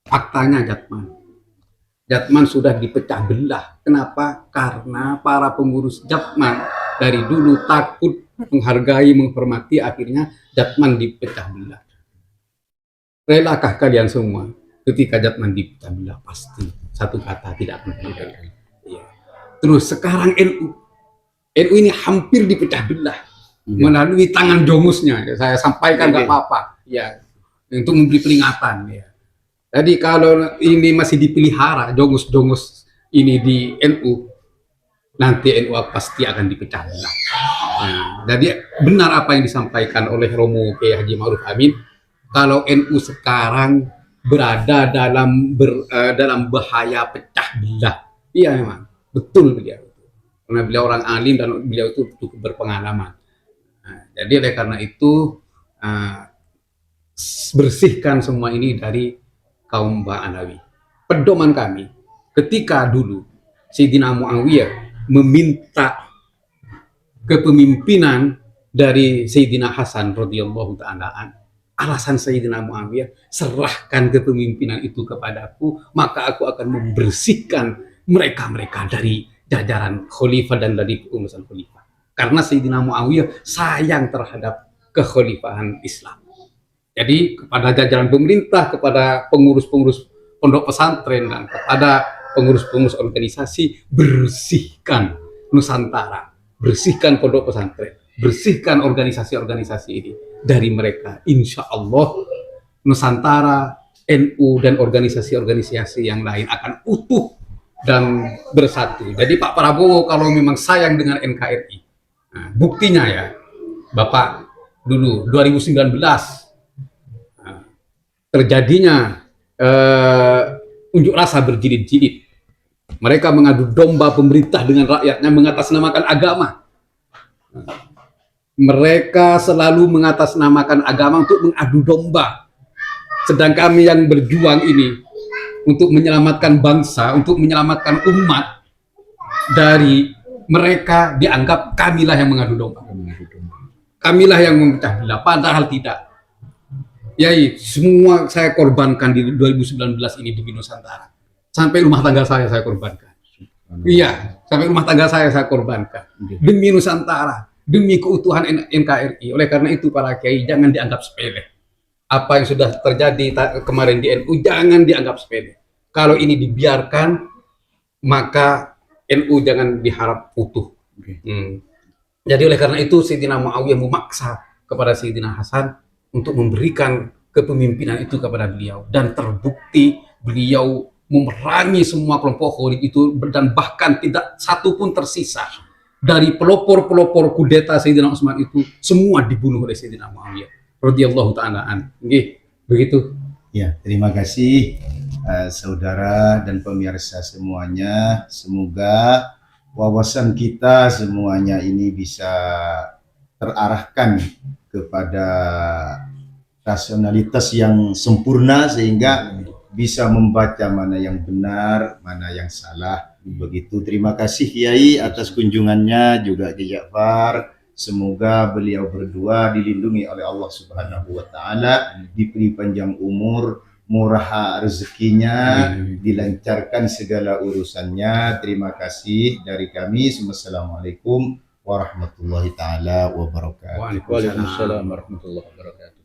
Faktanya Jatman sudah dipecah belah. Kenapa? Karena para pengurus Jatman dari dulu takut menghargai, menghormati, akhirnya Jatman dipecah belah. Relakah kalian semua ketika Jatman dipecah belah? Pasti satu kata tidak akan terjadi. Ya. Terus sekarang NU ini hampir dipecah belah melalui tangan jomusnya. Saya sampaikan nggak apa-apa, ya, untuk memberi peringatan. Ya. Jadi kalau ini masih dipelihara jongus-jongus ini di NU, nanti NU pasti akan dipecah belah. Nah, jadi benar apa yang disampaikan oleh Romo Kiai Haji Ma'ruf Amin, kalau NU sekarang berada dalam bahaya pecah belah. Iya memang, betul beliau. Karena beliau orang alim dan beliau itu cukup berpengalaman. Nah, jadi oleh karena itu bersihkan semua ini dari kaum Ba'anawi. Pedoman kami ketika dulu Sayyidina Muawiyah meminta kepemimpinan dari Sayyidina Hasan radhiyallahu ta'ala an, alasan Sayyidina Muawiyah, serahkan kepemimpinan itu kepadaku, maka aku akan membersihkan mereka-mereka dari jajaran khalifah dan dari pengurusan khalifah. Karena Sayyidina Muawiyah sayang terhadap kekhalifahan Islam. Jadi kepada jajaran pemerintah, kepada pengurus-pengurus pondok pesantren dan kepada pengurus-pengurus organisasi, bersihkan Nusantara, bersihkan pondok pesantren, bersihkan organisasi-organisasi ini dari mereka. Insya Allah Nusantara, NU dan organisasi-organisasi yang lain akan utuh dan bersatu. Jadi Pak Prabowo kalau memang sayang dengan NKRI, nah, buktinya ya, Bapak dulu 2019 terjadinya unjuk rasa berjilid-jilid. Mereka mengadu domba pemerintah dengan rakyatnya mengatasnamakan agama. Mereka selalu mengatasnamakan agama untuk mengadu domba. Sedang kami yang berjuang ini untuk menyelamatkan bangsa, untuk menyelamatkan umat dari mereka, dianggap kamilah yang mengadu domba. Kamilah yang memecah belah, padahal tidak. Yai, semua saya korbankan di 2019 ini di Nusantara. Sampai rumah tangga saya korbankan. Iya, sampai rumah tangga saya korbankan. Demi Nusantara, demi keutuhan NKRI. Oleh karena itu para kiai jangan dianggap sepele. Apa yang sudah terjadi kemarin di NU jangan dianggap sepele. Kalau ini dibiarkan, maka NU jangan diharap utuh. Jadi oleh karena itu Sayyidina Muawiyah memaksa kepada Sayyidina Hasan untuk memberikan kepemimpinan itu kepada beliau, dan terbukti beliau memerangi semua kelompok Khawarij itu, dan bahkan tidak satu pun tersisa dari pelopor-pelopor kudeta Sayyidina Utsman itu, semua dibunuh oleh Sayyidina Muawiyah radhiyallahu taala an. Nggih, begitu. Ya, terima kasih saudara dan pemirsa semuanya. Semoga wawasan kita semuanya ini bisa terarahkan kepada rasionalitas yang sempurna sehingga bisa membaca mana yang benar, mana yang salah. Begitu. Terima kasih Kiai atas kunjungannya, juga Ki Ja'far. Semoga beliau berdua dilindungi oleh Allah Subhanahu wa taala, diberi panjang umur, murah rezekinya, dilancarkan segala urusannya. Terima kasih dari kami. Wassalamualaikum warahmatullahi taala wabarakatuh. Waalaikumsalam warahmatullahi wabarakatuh.